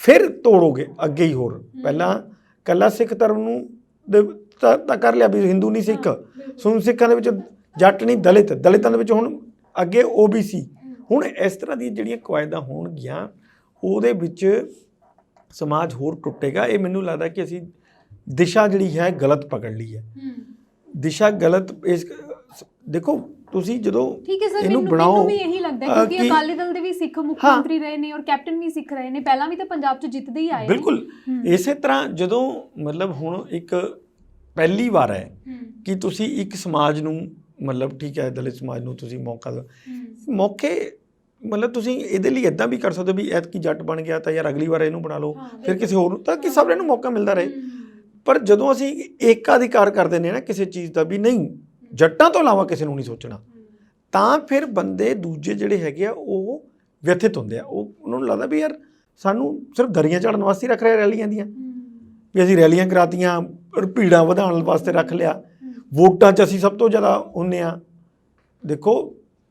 ਫਿਰ ਤੋੜੋਗੇ ਅੱਗੇ ਹੀ ਹੋਰ। ਪਹਿਲਾਂ ਇਕੱਲਾ ਸਿੱਖ ਧਰਮ ਨੂੰ ਤਾਂ ਕਰ ਲਿਆ ਵੀ ਹਿੰਦੂ ਨਹੀਂ ਸਿੱਖ, ਸੁਣ ਸਿੱਖਾਂ ਦੇ ਵਿੱਚ ਜੱਟ ਨਹੀਂ ਦਲਿਤ, ਦਲਿਤਾਂ ਦੇ ਵਿੱਚ ਹੁਣ ਅੱਗੇ OBC। ਹੁਣ ਇਸ ਤਰ੍ਹਾਂ ਦੀਆਂ ਜਿਹੜੀਆਂ ਕਵਾਇਦਾਂ ਹੋਣਗੀਆਂ ਉਹਦੇ ਵਿੱਚ ਸਮਾਜ ਹੋਰ ਟੁੱਟੇਗਾ। ਇਹ ਮੈਨੂੰ ਲੱਗਦਾ ਕਿ ਅਸੀਂ ਦਿਸ਼ਾ ਜਿਹੜੀ ਹੈ ਗਲਤ ਪਕੜ ਲਈ ਹੈ। ਦਿਸ਼ਾ ਗਲਤ ਇਸ ਦੇਖੋ ਤੁਸੀਂ ਜਦੋਂ ਠੀਕ ਹੈ ਸਰ, ਇਹਨੂੰ ਮੈਨੂੰ ਬਣਾਓ ਵੀ ਇਹੀ ਲੱਗਦਾ ਕਿਉਂਕਿ ਅਕਾਲੀ ਦਲ ਦੇ ਵੀ ਸਿੱਖ ਮੁੱਖ ਮੰਤਰੀ ਰਹੇ ਨੇ ਔਰ ਕੈਪਟਨ ਵੀ ਸਿੱਖ ਰਹੇ ਨੇ, ਪਹਿਲਾਂ ਵੀ ਤਾਂ ਪੰਜਾਬ 'ਚ ਜਿੱਤਦੇ ਹੀ ਆਏ ਨੇ। ਬਿਲਕੁਲ ਇਸੇ ਤਰ੍ਹਾਂ ਜਦੋਂ ਮਤਲਬ ਹੁਣ ਇੱਕ ਪਹਿਲੀ ਵਾਰ ਹੈ ਕਿ ਤੁਸੀਂ ਇੱਕ ਸਮਾਜ ਨੂੰ ਮਤਲਬ ਠੀਕ ਹੈ ਦਲਿਤ ਸਮਾਜ ਨੂੰ ਤੁਸੀਂ ਮੌਕੇ ਮਤਲਬ ਤੁਸੀਂ ਇਹਦੇ ਲਈ ਇੱਦਾਂ ਵੀ ਕਰ ਸਕਦੇ ਹੋ ਵੀ ਐਤਕੀ ਜੱਟ ਬਣ ਗਿਆ ਤਾਂ ਯਾਰ ਅਗਲੀ ਵਾਰ ਇਹਨੂੰ ਬਣਾ ਲਓ, ਫਿਰ ਕਿਸੇ ਹੋਰ ਨੂੰ, ਤਾਂ ਕਿ ਸਭ ਨੂੰ ਮੌਕਾ ਮਿਲਦਾ ਰਹੇ। ਪਰ ਜਦੋਂ ਅਸੀਂ ਏਕਾਧਿਕਾਰ ਕਰਦੇ ਨੇ ਨਾ ਕਿਸੇ ਚੀਜ਼ ਦਾ ਵੀ ਨਹੀਂ ਜੱਟਾਂ ਤੋਂ ਇਲਾਵਾ ਕਿਸੇ ਨੂੰ ਨਹੀਂ ਸੋਚਣਾ, ਤਾਂ ਫਿਰ ਬੰਦੇ ਦੂਜੇ ਜਿਹੜੇ ਹੈਗੇ ਆ ਉਹ ਵਿਅਥਿਤ ਹੁੰਦੇ ਆ। ਉਹਨਾਂ ਨੂੰ ਲੱਗਦਾ ਵੀ ਯਾਰ ਸਾਨੂੰ ਸਿਰਫ ਦਰੀਆਂ ਝਾੜਨ ਵਾਸਤੇ ਰੱਖ ਰਿਹਾ ਰੈਲੀਆਂ ਦੀਆਂ, ਵੀ ਅਸੀਂ ਰੈਲੀਆਂ ਕਰਾਤੀਆਂ, ਭੀੜਾਂ ਵਧਾਉਣ ਵਾਸਤੇ ਰੱਖ ਲਿਆ, ਵੋਟਾਂ 'ਚ ਅਸੀਂ ਸਭ ਤੋਂ ਜ਼ਿਆਦਾ ਹੁੰਦੇ ਹਾਂ। ਦੇਖੋ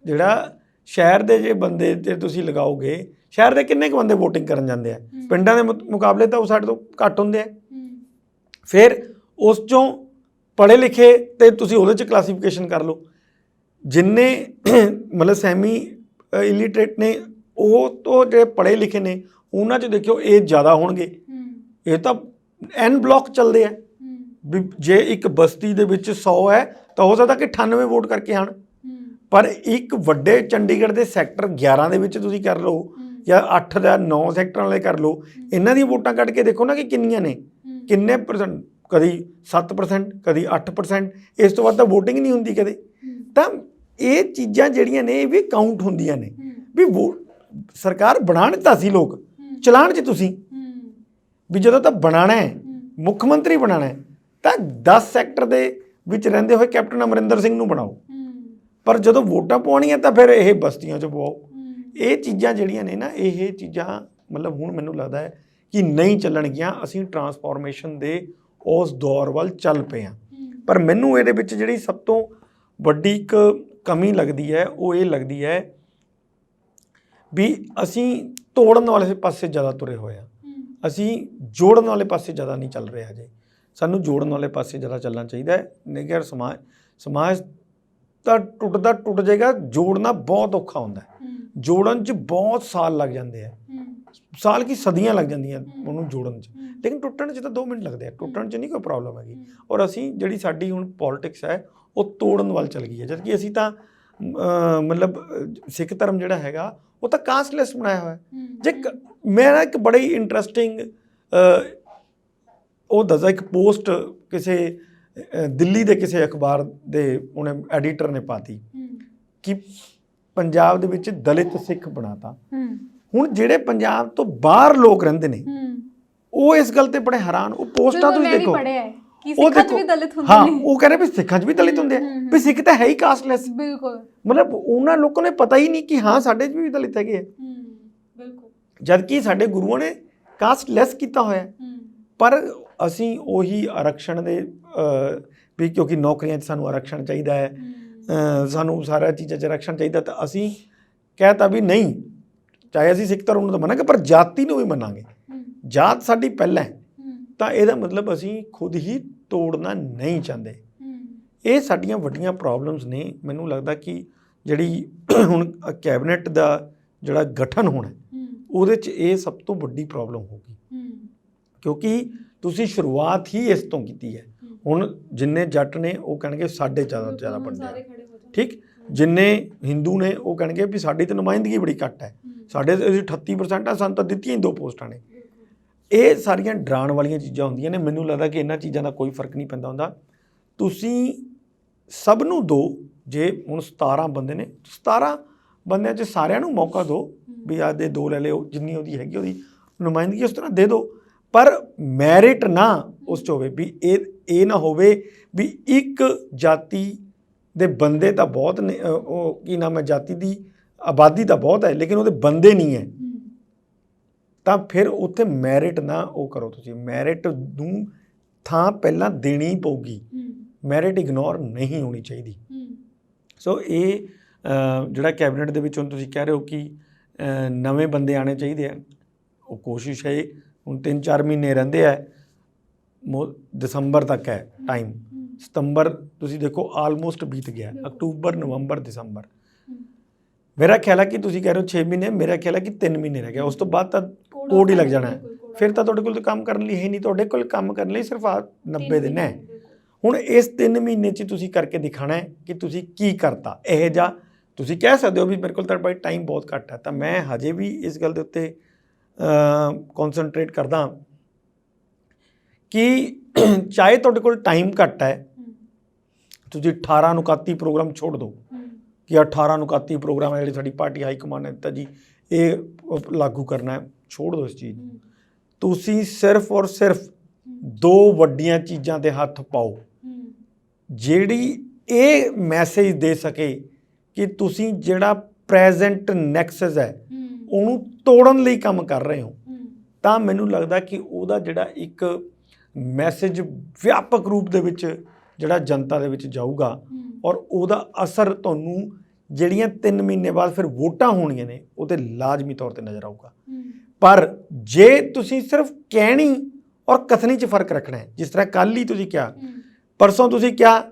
ਜਿਹੜਾ ਸ਼ਹਿਰ ਦੇ ਜੇ ਬੰਦੇ ਤੇ ਤੁਸੀਂ ਲਗਾਓਗੇ, ਸ਼ਹਿਰ ਦੇ ਕਿੰਨੇ ਕੁ ਬੰਦੇ ਵੋਟਿੰਗ ਕਰਨ ਜਾਂਦੇ ਆ, ਪਿੰਡਾਂ ਦੇ ਮੁਕਾਬਲੇ ਤਾਂ ਉਹ ਸਾਡੇ ਤੋਂ ਘੱਟ ਹੁੰਦੇ ਆ। ਫਿਰ ਉਸ 'ਚੋਂ ਪੜ੍ਹੇ ਲਿਖੇ ਤੇ ਤੁਸੀਂ ਉਹਦੇ 'ਚ ਕਲਾਸੀਫਿਕੇਸ਼ਨ ਕਰ ਲਓ, ਜਿੰਨੇ ਮਤਲਬ ਸੈਮੀ ਇਲਿਟਰੇਟ ਨੇ ਉਹ ਤੋਂ ਜਿਹੜੇ ਪੜ੍ਹੇ ਲਿਖੇ ਨੇ ਉਹਨਾਂ 'ਚ ਦੇਖਿਓ ਇਹ ਜ਼ਿਆਦਾ ਹੋਣਗੇ। ਇਹ ਤਾਂ N ਬਲਾਕ ਚੱਲਦੇ ਆ ਵੀ ਜੇ ਇੱਕ ਬਸਤੀ ਦੇ ਵਿੱਚ 100 ਹੈ ਤਾਂ ਹੋ ਸਕਦਾ ਕਿ 98 ਵੋਟ ਕਰਕੇ ਆਣ, ਪਰ ਇੱਕ ਵੱਡੇ ਚੰਡੀਗੜ੍ਹ ਦੇ ਸੈਕਟਰ 11 ਦੇ ਵਿੱਚ ਤੁਸੀਂ ਕਰ ਲਓ ਜਾਂ 8 ਜਾਂ 9 ਸੈਕਟਰਾਂ ਵਾਲੇ ਕਰ ਲਓ, ਇਹਨਾਂ ਦੀਆਂ ਵੋਟਾਂ ਕੱਢ ਕੇ ਦੇਖੋ ਨਾ ਕਿ ਕਿੰਨੀਆਂ ਨੇ, ਕਿੰਨੇ %, ਕਦੀ 7%, ਕਦੀ 8%, ਇਸ ਤੋਂ ਵੱਧ ਤਾਂ ਵੋਟਿੰਗ ਨਹੀਂ ਹੁੰਦੀ ਕਦੇ। ਤਾਂ ਇਹ ਚੀਜ਼ਾਂ ਜਿਹੜੀਆਂ ਨੇ ਇਹ ਵੀ ਕਾਊਂਟ ਹੁੰਦੀਆਂ ਨੇ ਵੀ ਸਰਕਾਰ ਬਣਾਉਣ ਤਾਂ ਸੀ, ਲੋਕ ਚਲਾਉਣ 'ਚ ਤੁਸੀਂ ਵੀ ਜਦੋਂ ਤਾਂ ਬਣਾਉਣਾ ਹੈ, ਮੁੱਖ ਮੰਤਰੀ ਬਣਾਉਣਾ ਹੈ ਤਾਂ 10 ਸੈਕਟਰ ਦੇ ਵਿੱਚ ਰਹਿੰਦੇ ਹੋਏ ਕੈਪਟਨ ਅਮਰਿੰਦਰ ਸਿੰਘ ਨੂੰ ਬਣਾਓ, ਪਰ ਜਦੋਂ ਵੋਟਾਂ ਪਾਉਣੀਆਂ ਤਾਂ ਫਿਰ ਇਹ ਬਸਤੀਆਂ 'ਚ ਪਾਓ। ਇਹ ਚੀਜ਼ਾਂ ਜਿਹੜੀਆਂ ਨੇ ਨਾ ਇਹ ਚੀਜ਼ਾਂ ਮਤਲਬ ਹੁਣ ਮੈਨੂੰ ਲੱਗਦਾ ਹੈ ਕਿ ਨਹੀਂ ਚੱਲਣਗੀਆਂ। ਅਸੀਂ ਟਰਾਂਸਫਾਰਮੇਸ਼ਨ ਦੇ ਉਸ ਦੌਰ ਵੱਲ ਚੱਲ ਪਏ ਹਾਂ, ਪਰ ਮੈਨੂੰ ਇਹਦੇ ਵਿੱਚ ਜਿਹੜੀ ਸਭ ਤੋਂ ਵੱਡੀ ਇੱਕ ਕਮੀ ਲੱਗਦੀ ਹੈ ਉਹ ਇਹ ਲੱਗਦੀ ਹੈ ਵੀ ਅਸੀਂ ਤੋੜਨ ਵਾਲੇ ਪਾਸੇ ਜ਼ਿਆਦਾ ਤੁਰੇ ਹੋਏ ਹਾਂ, ਅਸੀਂ ਜੋੜਨ ਵਾਲੇ ਪਾਸੇ ਜ਼ਿਆਦਾ ਨਹੀਂ ਚੱਲ ਰਹੇ ਹਜੇ। ਸਾਨੂੰ ਜੋੜਨ ਵਾਲੇ ਪਾਸੇ ਜ਼ਿਆਦਾ ਚੱਲਣਾ ਚਾਹੀਦਾ ਹੈ। ਨਹੀਂ ਕਿ ਸਮਾਜ ਤਾਂ ਟੁੱਟਦਾ ਟੁੱਟ ਜਾਏਗਾ, ਜੋੜਨਾ ਬਹੁਤ ਔਖਾ ਹੁੰਦਾ ਹੈ। ਜੋੜਨ 'ਚ ਬਹੁਤ ਸਾਲ ਲੱਗ ਜਾਂਦੇ ਆ, ਸਾਲ ਕੀ ਸਦੀਆਂ ਲੱਗ ਜਾਂਦੀਆਂ ਉਹਨੂੰ ਜੋੜਨ 'ਚ, ਲੇਕਿਨ ਟੁੱਟਣ 'ਚ ਤਾਂ 2 ਮਿੰਟ ਲੱਗਦੇ ਆ। ਟੁੱਟਣ 'ਚ ਨਹੀਂ ਕੋਈ ਪ੍ਰੋਬਲਮ ਹੈਗੀ। ਔਰ ਅਸੀਂ ਜਿਹੜੀ ਸਾਡੀ ਹੁਣ ਪੋਲਿਟਿਕਸ ਹੈ ਉਹ ਤੋੜਨ ਵੱਲ ਚੱਲ ਗਈ ਹੈ, ਜਦਕਿ ਅਸੀਂ ਤਾਂ ਮਤਲਬ ਸਿੱਖ ਧਰਮ ਜਿਹੜਾ ਹੈਗਾ ਉਹ ਤਾਂ ਕਾਸਟਲੈਸ ਬਣਾਇਆ ਹੋਇਆ। ਜੇ ਮੇਰਾ ਇੱਕ ਬੜੀ ਇੰਟਰਸਟਿੰਗ ਉਹ ਦੱਸਦਾ, ਇੱਕ ਪੋਸਟ ਕਿਸੇ ਦਿੱਲੀ ਦੇ ਕਿਸੇ ਅਖਬਾਰ ਦੇ ਉਹਨੇ ਐਡੀਟਰ ਨੇ ਪਾਤੀ ਕਿ ਪੰਜਾਬ ਦੇ ਵਿੱਚ ਦਲਿਤ ਸਿੱਖ ਬਣਾਤਾ। ਹੁਣ ਜਿਹੜੇ ਪੰਜਾਬ ਤੋਂ ਬਾਹਰ ਲੋਕ ਰਹਿੰਦੇ ਨੇ ਉਹ ਇਸ ਗੱਲ ਤੇ ਬੜੇ ਹੈਰਾਨ, ਉਹ ਪੋਸਟਾਂ ਤੁਸੀਂ ਦੇਖੋ ਉਹ ਦੇਖੋ, ਹਾਂ ਉਹ ਕਹਿੰਦੇ ਵੀ ਸਿੱਖਾਂ 'ਚ ਵੀ ਦਲਿਤ ਹੁੰਦੇ ਆ, ਵੀ ਸਿੱਖ ਤਾਂ ਹੈ ਹੀ ਕਾਸਟਲੈਸ। ਬਿਲਕੁਲ, ਮਤਲਬ ਉਹਨਾਂ ਲੋਕਾਂ ਨੇ ਪਤਾ ਹੀ ਨਹੀਂ ਕਿ ਹਾਂ ਸਾਡੇ 'ਚ ਵੀ ਦਲਿਤ ਹੈਗੇ ਆ, ਬਿਲਕੁਲ, ਜਦ ਕਿ ਸਾਡੇ ਗੁਰੂਆਂ ਨੇ ਕਾਸਟਲੈਸ ਕੀਤਾ ਹੋਇਆ। ਪਰ ਅਸੀਂ ਉਹੀ ਆਰਕਸ਼ਣ ਦੇ ਵੀ ਕਿਉਂਕਿ ਨੌਕਰੀਆਂ 'ਚ ਸਾਨੂੰ ਆਰਕਸ਼ਣ ਚਾਹੀਦਾ ਹੈ, ਸਾਨੂੰ ਸਾਰਾ ਚੀਜ਼ਾਂ 'ਚ ਆਰਕਸ਼ਣ ਚਾਹੀਦਾ, ਤਾਂ ਅਸੀਂ ਕਹਿਤਾ ਵੀ ਨਹੀਂ, ਚਾਹੇ ਅਸੀਂ ਸਿੱਖ ਧਰਮ ਨੂੰ ਤਾਂ ਮੰਨਾਂਗੇ ਪਰ ਜਾਤੀ ਨੂੰ ਵੀ ਮੰਨਾਂਗੇ, ਜਾਤ ਸਾਡੀ ਪਹਿਲਾਂ ਹੈ। ਤਾਂ ਇਹਦਾ ਮਤਲਬ ਅਸੀਂ ਖੁਦ ਹੀ ਤੋੜਨਾ ਨਹੀਂ ਚਾਹੁੰਦੇ। ਇਹ ਸਾਡੀਆਂ ਵੱਡੀਆਂ ਪ੍ਰੋਬਲਮਸ ਨੇ। ਮੈਨੂੰ ਲੱਗਦਾ ਕਿ ਜਿਹੜੀ ਹੁਣ ਕੈਬਨਿਟ ਦਾ ਜਿਹੜਾ ਗਠਨ ਹੋਣਾ ਉਹਦੇ 'ਚ ਇਹ ਸਭ ਤੋਂ ਵੱਡੀ ਪ੍ਰੋਬਲਮ ਹੋਊਗੀ, ਕਿਉਂਕਿ ਤੁਸੀਂ ਸ਼ੁਰੂਆਤ ਹੀ ਇਸ ਤੋਂ ਕੀਤੀ ਹੈ। ਹੁਣ ਜਿੰਨੇ ਜੱਟ ਨੇ ਉਹ ਕਹਿਣਗੇ ਸਾਡੇ ਜ਼ਿਆਦਾ ਬੰਦੇ ਆ, ਠੀਕ, ਜਿੰਨੇ ਹਿੰਦੂ ਨੇ ਉਹ ਕਹਿਣਗੇ ਵੀ ਸਾਡੀ ਤਾਂ ਨੁਮਾਇੰਦਗੀ ਬੜੀ ਘੱਟ ਹੈ, ਸਾਡੇ 38% ਆ, ਸਾਨੂੰ ਤਾਂ ਦਿੱਤੀਆਂ ਹੀ 2 ਪੋਸਟਾਂ ਨੇ। ਇਹ ਸਾਰੀਆਂ ਡਰਾਉਣ ਵਾਲੀਆਂ ਚੀਜ਼ਾਂ ਹੁੰਦੀਆਂ ਨੇ। ਮੈਨੂੰ ਲੱਗਦਾ ਕਿ ਇਹਨਾਂ ਚੀਜ਼ਾਂ ਦਾ ਕੋਈ ਫਰਕ ਨਹੀਂ ਪੈਂਦਾ ਹੁੰਦਾ। ਤੁਸੀਂ ਸਭ ਨੂੰ ਦਿਓ, ਜੇ ਹੁਣ 17 ਬੰਦੇ ਨੇ, 17 ਬੰਦਿਆਂ 'ਚ ਸਾਰਿਆਂ ਨੂੰ ਮੌਕਾ ਦਿਓ ਵੀ ਆਹ ਦੇ 2 ਲੈ ਲਿਓ, ਜਿੰਨੀ ਉਹਦੀ ਹੈਗੀ ਉਹਦੀ ਨੁਮਾਇੰਦਗੀ ਉਸ ਤਰ੍ਹਾਂ ਦੇ ਦਿਓ, ਪਰ ਮੈਰਿਟ ਨਾ ਉਸ 'ਚ ਹੋਵੇ ਵੀ ਇਹ ਨਾ ਹੋਵੇ ਵੀ ਇੱਕ ਜਾਤੀ ਦੇ ਬੰਦੇ ਤਾਂ ਬਹੁਤ ਨੇ, ਉਹ ਕੀ ਨਾਮ ਹੈ, ਜਾਤੀ ਦੀ ਆਬਾਦੀ ਤਾਂ ਬਹੁਤ ਹੈ ਲੇਕਿਨ ਉਹਦੇ ਬੰਦੇ ਨਹੀਂ ਹੈ, ਤਾਂ ਫਿਰ ਉੱਥੇ ਮੈਰਿਟ ਨਾ ਉਹ ਕਰੋ। ਤੁਸੀਂ ਮੈਰਿਟ ਨੂੰ ਥਾਂ ਪਹਿਲਾਂ ਦੇਣੀ ਪਊਗੀ, ਮੈਰਿਟ ਇਗਨੋਰ ਨਹੀਂ ਹੋਣੀ ਚਾਹੀਦੀ। ਸੋ ਇਹ ਜਿਹੜਾ ਕੈਬਨਿਟ ਦੇ ਵਿੱਚ ਹੁਣ ਤੁਸੀਂ ਕਹਿ ਰਹੇ ਹੋ ਕਿ ਨਵੇਂ ਬੰਦੇ ਆਉਣੇ ਚਾਹੀਦੇ ਆ, ਉਹ ਕੋਸ਼ਿਸ਼ ਹੈ। ਹੁਣ 3-4 ਮਹੀਨੇ ਰਹਿੰਦੇ ਆ, ਦਸੰਬਰ ਤੱਕ ਹੈ ਟਾਈਮ, ਸਤੰਬਰ ਤੁਸੀਂ ਦੇਖੋ ਆਲਮੋਸਟ ਬੀਤ ਗਿਆ, ਅਕਤੂਬਰ, ਨਵੰਬਰ, ਦਸੰਬਰ। ਮੇਰਾ ਖਿਆਲ ਹੈ ਕਿ ਤੁਸੀਂ ਕਹਿ ਰਹੇ ਹੋ 6 ਮਹੀਨੇ, ਮੇਰਾ ਖਿਆਲ ਹੈ ਕਿ 3 ਮਹੀਨੇ ਰਹਿ ਗਿਆ, ਉਸ ਤੋਂ ਬਾਅਦ ਤਾਂ ਕੋਡ ਹੀ ਲੱਗ ਜਾਣਾ ਹੈ। ਫਿਰ ਤਾਂ ਤੁਹਾਡੇ ਕੋਲ ਤਾਂ ਕੰਮ ਕਰਨ ਲਈ ਹੈ ਨਹੀਂ, ਤੁਹਾਡੇ ਕੋਲ ਕੰਮ ਕਰਨ ਲਈ ਸਿਰਫ 90 ਦਿਨ ਹੈ। ਹੁਣ ਇਸ 3 ਮਹੀਨੇ 'ਚ ਤੁਸੀਂ ਕਰਕੇ ਦਿਖਾਣਾ ਹੈ ਕਿ ਤੁਸੀਂ ਕੀ ਕਰਤਾ। ਇਹ ਜਿਹਾ ਤੁਸੀਂ ਕਹਿ ਸਕਦੇ ਹੋ ਵੀ ਮੇਰੇ ਕੋਲ ਤਾਂ ਭਾਈ ਟਾਈਮ ਬਹੁਤ ਘੱਟ ਹੈ, ਤਾਂ ਮੈਂ ਹਜੇ ਵੀ ਇਸ ਗੱਲ ਦੇ ਉੱਤੇ ਕੌਨਸਨਟਰੇਟ ਕਰਦਾ ਕਿ ਚਾਹੇ ਤੁਹਾਡੇ ਕੋਲ ਟਾਈਮ ਘੱਟ ਹੈ, ਤੁਸੀਂ 18 ਅਨੁਕਾਤੀ ਪ੍ਰੋਗਰਾਮ ਛੋੜ ਦਿਓ ਕਿ 18 ਅਨੁਕਾਤੀ ਪ੍ਰੋਗਰਾਮ ਹੈ ਜਿਹੜੀ ਸਾਡੀ ਪਾਰਟੀ ਹਾਈ ਕਮਾਂਡ ਨੇ ਦਿੱਤਾ ਜੀ, ਇਹ ਲਾਗੂ ਕਰਨਾ ਹੈ, ਛੋੜ ਦਿਓ ਇਸ ਚੀਜ਼ ਨੂੰ। ਤੁਸੀਂ ਸਿਰਫ ਔਰ ਸਿਰਫ 2 ਵੱਡੀਆਂ ਚੀਜ਼ਾਂ 'ਤੇ ਹੱਥ ਪਾਓ ਜਿਹੜੀ ਇਹ ਮੈਸੇਜ ਦੇ ਸਕੇ ਕਿ ਤੁਸੀਂ ਜਿਹੜਾ ਪ੍ਰੈਜ਼ੈਂਟ ਨੈਕਸਸ ਹੈ ਉਹਨੂੰ ਤੋੜਨ ਲਈ ਕੰਮ ਕਰ ਰਹੇ ਹੋ। ਤਾਂ ਮੈਨੂੰ ਲੱਗਦਾ ਕਿ ਉਹਦਾ ਜਿਹੜਾ ਇੱਕ ਮੈਸੇਜ ਵਿਆਪਕ ਰੂਪ ਦੇ ਵਿੱਚ ਜਿਹੜਾ ਜਨਤਾ ਦੇ ਵਿੱਚ ਜਾਊਗਾ ਔਰ ਉਹਦਾ ਅਸਰ ਤੁਹਾਨੂੰ ਜਿਹੜੀਆਂ 3 ਮਹੀਨੇ ਬਾਅਦ ਫਿਰ ਵੋਟਾਂ ਹੋਣੀਆਂ ਨੇ ਉਹ 'ਤੇ ਲਾਜ਼ਮੀ ਤੌਰ 'ਤੇ ਨਜ਼ਰ ਆਊਗਾ। ਪਰ ਜੇ ਤੁਸੀਂ ਸਿਰਫ ਕਹਿਣੀ ਔਰ ਕਥਨੀ 'ਚ ਫਰਕ ਰੱਖਣਾ ਹੈ, ਜਿਸ ਤਰ੍ਹਾਂ ਕੱਲ੍ਹ ਹੀ ਤੁਸੀਂ ਕਿਹਾ, ਪਰਸੋਂ ਤੁਸੀਂ ਕਿਹਾ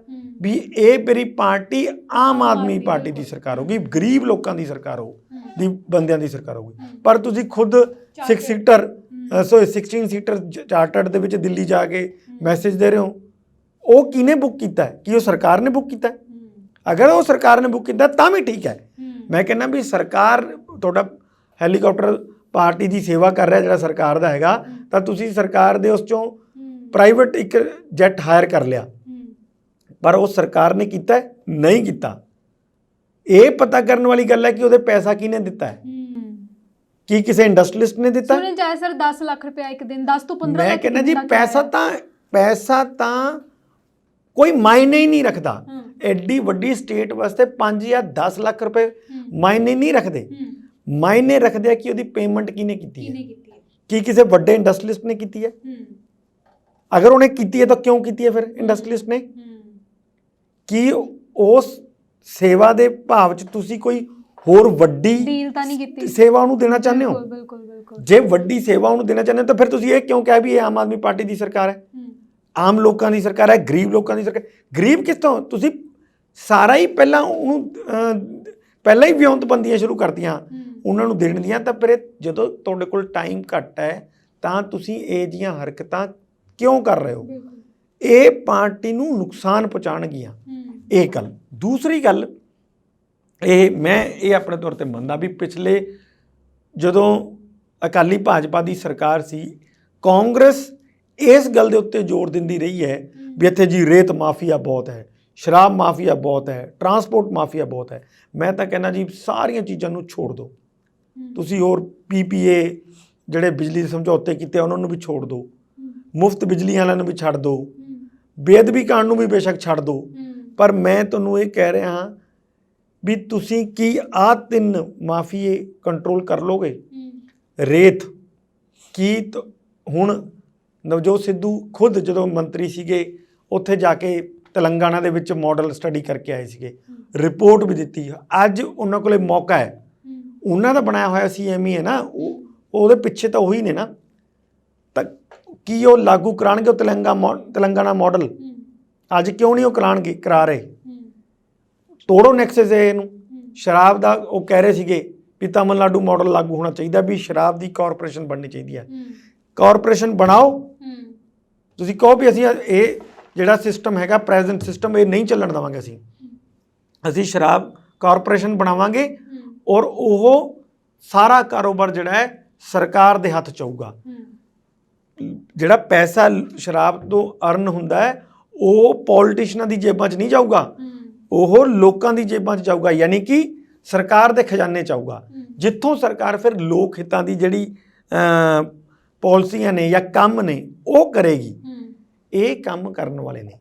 ਵੀ ਇਹ ਮੇਰੀ ਪਾਰਟੀ ਆਮ ਆਦਮੀ ਪਾਰਟੀ ਦੀ ਸਰਕਾਰ ਹੋਊਗੀ, ਗਰੀਬ ਲੋਕਾਂ ਦੀ ਸਰਕਾਰ ਹੋਊਗੀ, ਬੰਦਿਆਂ ਦੀ ਸਰਕਾਰ ਹੋਊਗੀ, ਪਰ ਤੁਸੀਂ ਖੁਦ 16 ਸੀਟਰ ਚਾਰਟਰਡ ਦੇ ਵਿੱਚ ਦਿੱਲੀ ਜਾ ਕੇ ਮੈਸੇਜ ਦੇ ਰਹੇ ਹੋ। ਉਹ ਕਿਹਨੇ ਬੁੱਕ ਕੀਤਾ ਹੈ? ਕੀ ਉਹ ਸਰਕਾਰ ਨੇ ਬੁੱਕ ਕੀਤਾ? ਅਗਰ ਉਹ ਸਰਕਾਰ ਨੇ ਬੁੱਕ ਕੀਤਾ ਤਾਂ ਵੀ ਠੀਕ ਹੈ। ਮੈਂ ਕਹਿੰਦਾ ਵੀ ਸਰਕਾਰ ਤੁਹਾਡਾ ਹੈਲੀਕਾਪਟਰ ਪਾਰਟੀ ਦੀ ਸੇਵਾ ਕਰ ਰਿਹਾ ਜਿਹੜਾ ਸਰਕਾਰ ਦਾ ਹੈਗਾ, ਤਾਂ ਤੁਸੀਂ ਸਰਕਾਰ ਦੇ ਉਸ 'ਚੋਂ ਪ੍ਰਾਈਵੇਟ ਇੱਕ ਜੈਟ ਹਾਇਰ ਕਰ ਲਿਆ, ਪਰ ਉਹ ਸਰਕਾਰ ਨੇ ਕੀਤਾ ਨਹੀਂ ਕੀਤਾ। ਇਹ ਪਤਾ ਕਰਨ ਵਾਲੀ ਗੱਲ ਹੈ ਕਿ ਉਹਦੇ ਪੈਸਾ ਕਿਹਨੇ ਦਿੱਤਾ ਹੈ, ਕੀ ਕਿਸੇ ਇੰਡਸਟਰੀਲਿਸਟ ਨੇ ਦਿੱਤਾ? ਸੁਣਨ ਚਾਹੇ ਸਰ 10 ਲੱਖ ਰੁਪਏ ਇੱਕ ਦਿਨ, 10 ਤੋਂ 15 ਮੈਂ ਕਹਿੰਦਾ ਜੀ ਪੈਸਾ ਤਾਂ ਕੋਈ ਮਾਇਨੇ ਹੀ ਨਹੀਂ ਰੱਖਦਾ। ਐਡੀ ਵੱਡੀ ਸਟੇਟ ਵਾਸਤੇ 5 ਜਾਂ 10 ਲੱਖ ਰੁਪਏ ਮਾਇਨੇ ਨਹੀਂ ਰੱਖਦੇ। ਮਾਇਨੇ ਰੱਖਦੇ ਆ ਕਿ ਉਹਦੀ ਪੇਮੈਂਟ ਕਿਹਨੇ ਕੀਤੀ ਹੈ, ਕੀ ਕਿਸੇ ਵੱਡੇ ਇੰਡਸਟਰੀਲਿਸਟ ਨੇ ਕੀਤੀ ਹੈ? ਅਗਰ ਉਹਨੇ ਕੀਤੀ ਹੈ ਤਾਂ ਕਿਉਂ ਕੀਤੀ ਹੈ ਫਿਰ ਇੰਡਸਟਰੀਲਿਸਟ ਨੇ? ਕੀ ਉਸ ਸੇਵਾ ਦੇ ਭਾਵ 'ਚ ਤੁਸੀਂ ਕੋਈ ਹੋਰ ਵੱਡੀ ਡੀਲ ਤਾਂ ਨਹੀਂ ਕੀਤੀ, ਸੇਵਾ ਉਹਨੂੰ ਦੇਣਾ ਚਾਹੁੰਦੇ ਹੋ? ਬਿਲਕੁਲ। ਜੇ ਵੱਡੀ ਸੇਵਾ ਉਹਨੂੰ ਦੇਣਾ ਚਾਹੁੰਦੇ ਹੋ ਤਾਂ ਫਿਰ ਤੁਸੀਂ ਇਹ ਕਿਉਂ ਕਿਹਾ ਵੀ ਇਹ ਆਮ ਆਦਮੀ ਪਾਰਟੀ ਦੀ ਸਰਕਾਰ ਹੈ, ਆਮ ਲੋਕਾਂ ਦੀ ਸਰਕਾਰ ਹੈ, ਗਰੀਬ ਲੋਕਾਂ ਦੀ ਸਰਕਾਰ? ਗਰੀਬ ਕਿਸ ਤੋਂ? ਤੁਸੀਂ ਸਾਰਾ ਹੀ ਪਹਿਲਾਂ ਉਹਨੂੰ ਪਹਿਲਾਂ ਹੀ ਵਿਉਂਤਬੰਦੀਆਂ ਸ਼ੁਰੂ ਕਰਤੀਆਂ ਉਹਨਾਂ ਨੂੰ ਦੇਣ ਦੀਆਂ। ਤਾਂ ਫਿਰ ਜਦੋਂ ਤੁਹਾਡੇ ਕੋਲ ਟਾਈਮ ਘੱਟ ਹੈ ਤਾਂ ਤੁਸੀਂ ਇਹ ਜਿਹੀਆਂ ਹਰਕਤਾਂ ਕਿਉਂ ਕਰ ਰਹੇ ਹੋ? ਇਹ ਪਾਰਟੀ ਨੂੰ ਨੁਕਸਾਨ ਪਹੁੰਚਾਉਣਗੀਆਂ। ਇਹ ਗੱਲ। ਦੂਸਰੀ ਗੱਲ, ਮੈਂ ਆਪਣੇ ਤੌਰ 'ਤੇ ਮੰਨਦਾ ਵੀ ਪਿਛਲੇ ਜਦੋਂ ਅਕਾਲੀ ਭਾਜਪਾ ਦੀ ਸਰਕਾਰ ਸੀ, ਕਾਂਗਰਸ ਇਸ ਗੱਲ ਦੇ ਉੱਤੇ ਜ਼ੋਰ ਦਿੰਦੀ ਰਹੀ ਹੈ ਵੀ ਇੱਥੇ ਜੀ ਰੇਤ ਮਾਫੀਆ ਬਹੁਤ ਹੈ, ਸ਼ਰਾਬ ਮਾਫੀਆ ਬਹੁਤ ਹੈ, ਟਰਾਂਸਪੋਰਟ ਮਾਫੀਆ ਬਹੁਤ ਹੈ। ਮੈਂ ਤਾਂ ਕਹਿੰਦਾ ਜੀ ਸਾਰੀਆਂ ਚੀਜ਼ਾਂ ਨੂੰ ਛੋੜ ਦਿਓ। ਤੁਸੀਂ ਹੋਰ PPA ਜਿਹੜੇ ਬਿਜਲੀ ਦੇ ਸਮਝੌਤੇ ਕੀਤੇ ਉਹਨਾਂ ਨੂੰ ਵੀ ਛੋੜ ਦਿਓ, ਮੁਫਤ ਬਿਜਲੀ ਵਾਲਿਆਂ ਨੂੰ ਵੀ ਛੱਡ ਦਿਓ, ਬੇਅਦਬੀ ਕਾਂਡ ਨੂੰ ਵੀ ਬੇਸ਼ੱਕ ਛੱਡ ਦਿਓ। ਪਰ ਮੈਂ ਤੁਹਾਨੂੰ ਇਹ ਕਹਿ ਰਿਹਾ ਹਾਂ ਵੀ ਤੁਸੀਂ ਕੀ ਆਹ 3 ਮਾਫੀਏ ਕੰਟਰੋਲ ਕਰ ਲੋਗੇ? ਰੇਤ ਕੀ ਹੁਣ ਨਵਜੋਤ ਸਿੱਧੂ ਖੁਦ ਜਦੋਂ ਮੰਤਰੀ ਸੀਗੇ ਉੱਥੇ ਜਾ ਕੇ ਤੇਲੰਗਾਨਾ ਦੇ ਵਿੱਚ ਮਾਡਲ ਸਟੱਡੀ ਕਰਕੇ ਆਏ ਸੀਗੇ, ਰਿਪੋਰਟ ਵੀ ਦਿੱਤੀ। ਅੱਜ ਉਹਨਾਂ ਕੋਲੇ ਮੌਕਾ ਹੈ, ਉਹਨਾਂ ਦਾ ਬਣਾਇਆ ਹੋਇਆ CME ਹੈ ਨਾ, ਉਹਦੇ ਪਿੱਛੇ ਤਾਂ ਉਹੀ ਨੇ ਨਾ, ਤਾਂ ਕੀ ਉਹ ਲਾਗੂ ਕਰਾਉਣਗੇ ਉਹ ਤੇਲੰਗਾਨਾ ਮਾਡਲ? ਅੱਜ ਕਿਉਂ ਨਹੀਂ ਉਹ ਕਰਾ ਰਹੇ? ਤੋੜੋ ਨੈਕਸਸ ਇਹਨੂੰ। ਸ਼ਰਾਬ ਦਾ ਉਹ ਕਹਿ ਰਹੇ ਸੀਗੇ ਵੀ ਤਮਿਲਨਾਡੂ ਮਾਡਲ ਲਾਗੂ ਹੋਣਾ ਚਾਹੀਦਾ, ਵੀ ਸ਼ਰਾਬ ਦੀ ਕਾਰਪੋਰੇਸ਼ਨ ਬਣਨੀ ਚਾਹੀਦੀ ਹੈ। ਕਾਰਪੋਰੇਸ਼ਨ ਬਣਾਓ। ਤੁਸੀਂ ਕਹੋ ਵੀ ਅਸੀਂ ਇਹ ਜਿਹੜਾ ਸਿਸਟਮ ਹੈਗਾ ਪ੍ਰੈਜ਼ੈਂਟ ਸਿਸਟਮ ਇਹ ਨਹੀਂ ਚੱਲਣ ਦੇਵਾਂਗੇ, ਅਸੀਂ ਸ਼ਰਾਬ ਕਾਰਪੋਰੇਸ਼ਨ ਬਣਾਵਾਂਗੇ ਔਰ ਉਹ ਸਾਰਾ ਕਾਰੋਬਾਰ ਜਿਹੜਾ ਹੈ ਸਰਕਾਰ ਦੇ ਹੱਥ 'ਚ ਆਊਗਾ। ਜਿਹੜਾ ਪੈਸਾ ਸ਼ਰਾਬ ਤੋਂ ਅਰਨ ਹੁੰਦਾ ਹੈ ਉਹ ਪੋਲੀਟੀਸ਼ੀਅਨਾਂ ਦੀ ਜੇਬਾਂ 'ਚ ਨਹੀਂ ਜਾਊਗਾ, ਉਹ ਲੋਕਾਂ ਦੀ ਜੇਬਾਂ 'ਚ ਜਾਊਗਾ, ਯਾਨੀ ਕਿ ਸਰਕਾਰ ਦੇ ਖਜ਼ਾਨੇ 'ਚ ਆਊਗਾ, ਜਿੱਥੋਂ ਸਰਕਾਰ ਫਿਰ ਲੋਕ ਹਿੱਤਾਂ ਦੀ ਜਿਹੜੀ ਪਾਲਿਸੀਆਂ ਨੇ ਜਾਂ ਕੰਮ ਨੇ ਉਹ ਕਰੇਗੀ। ਇਹ ਕੰਮ ਕਰਨ ਵਾਲੇ ਨੇ।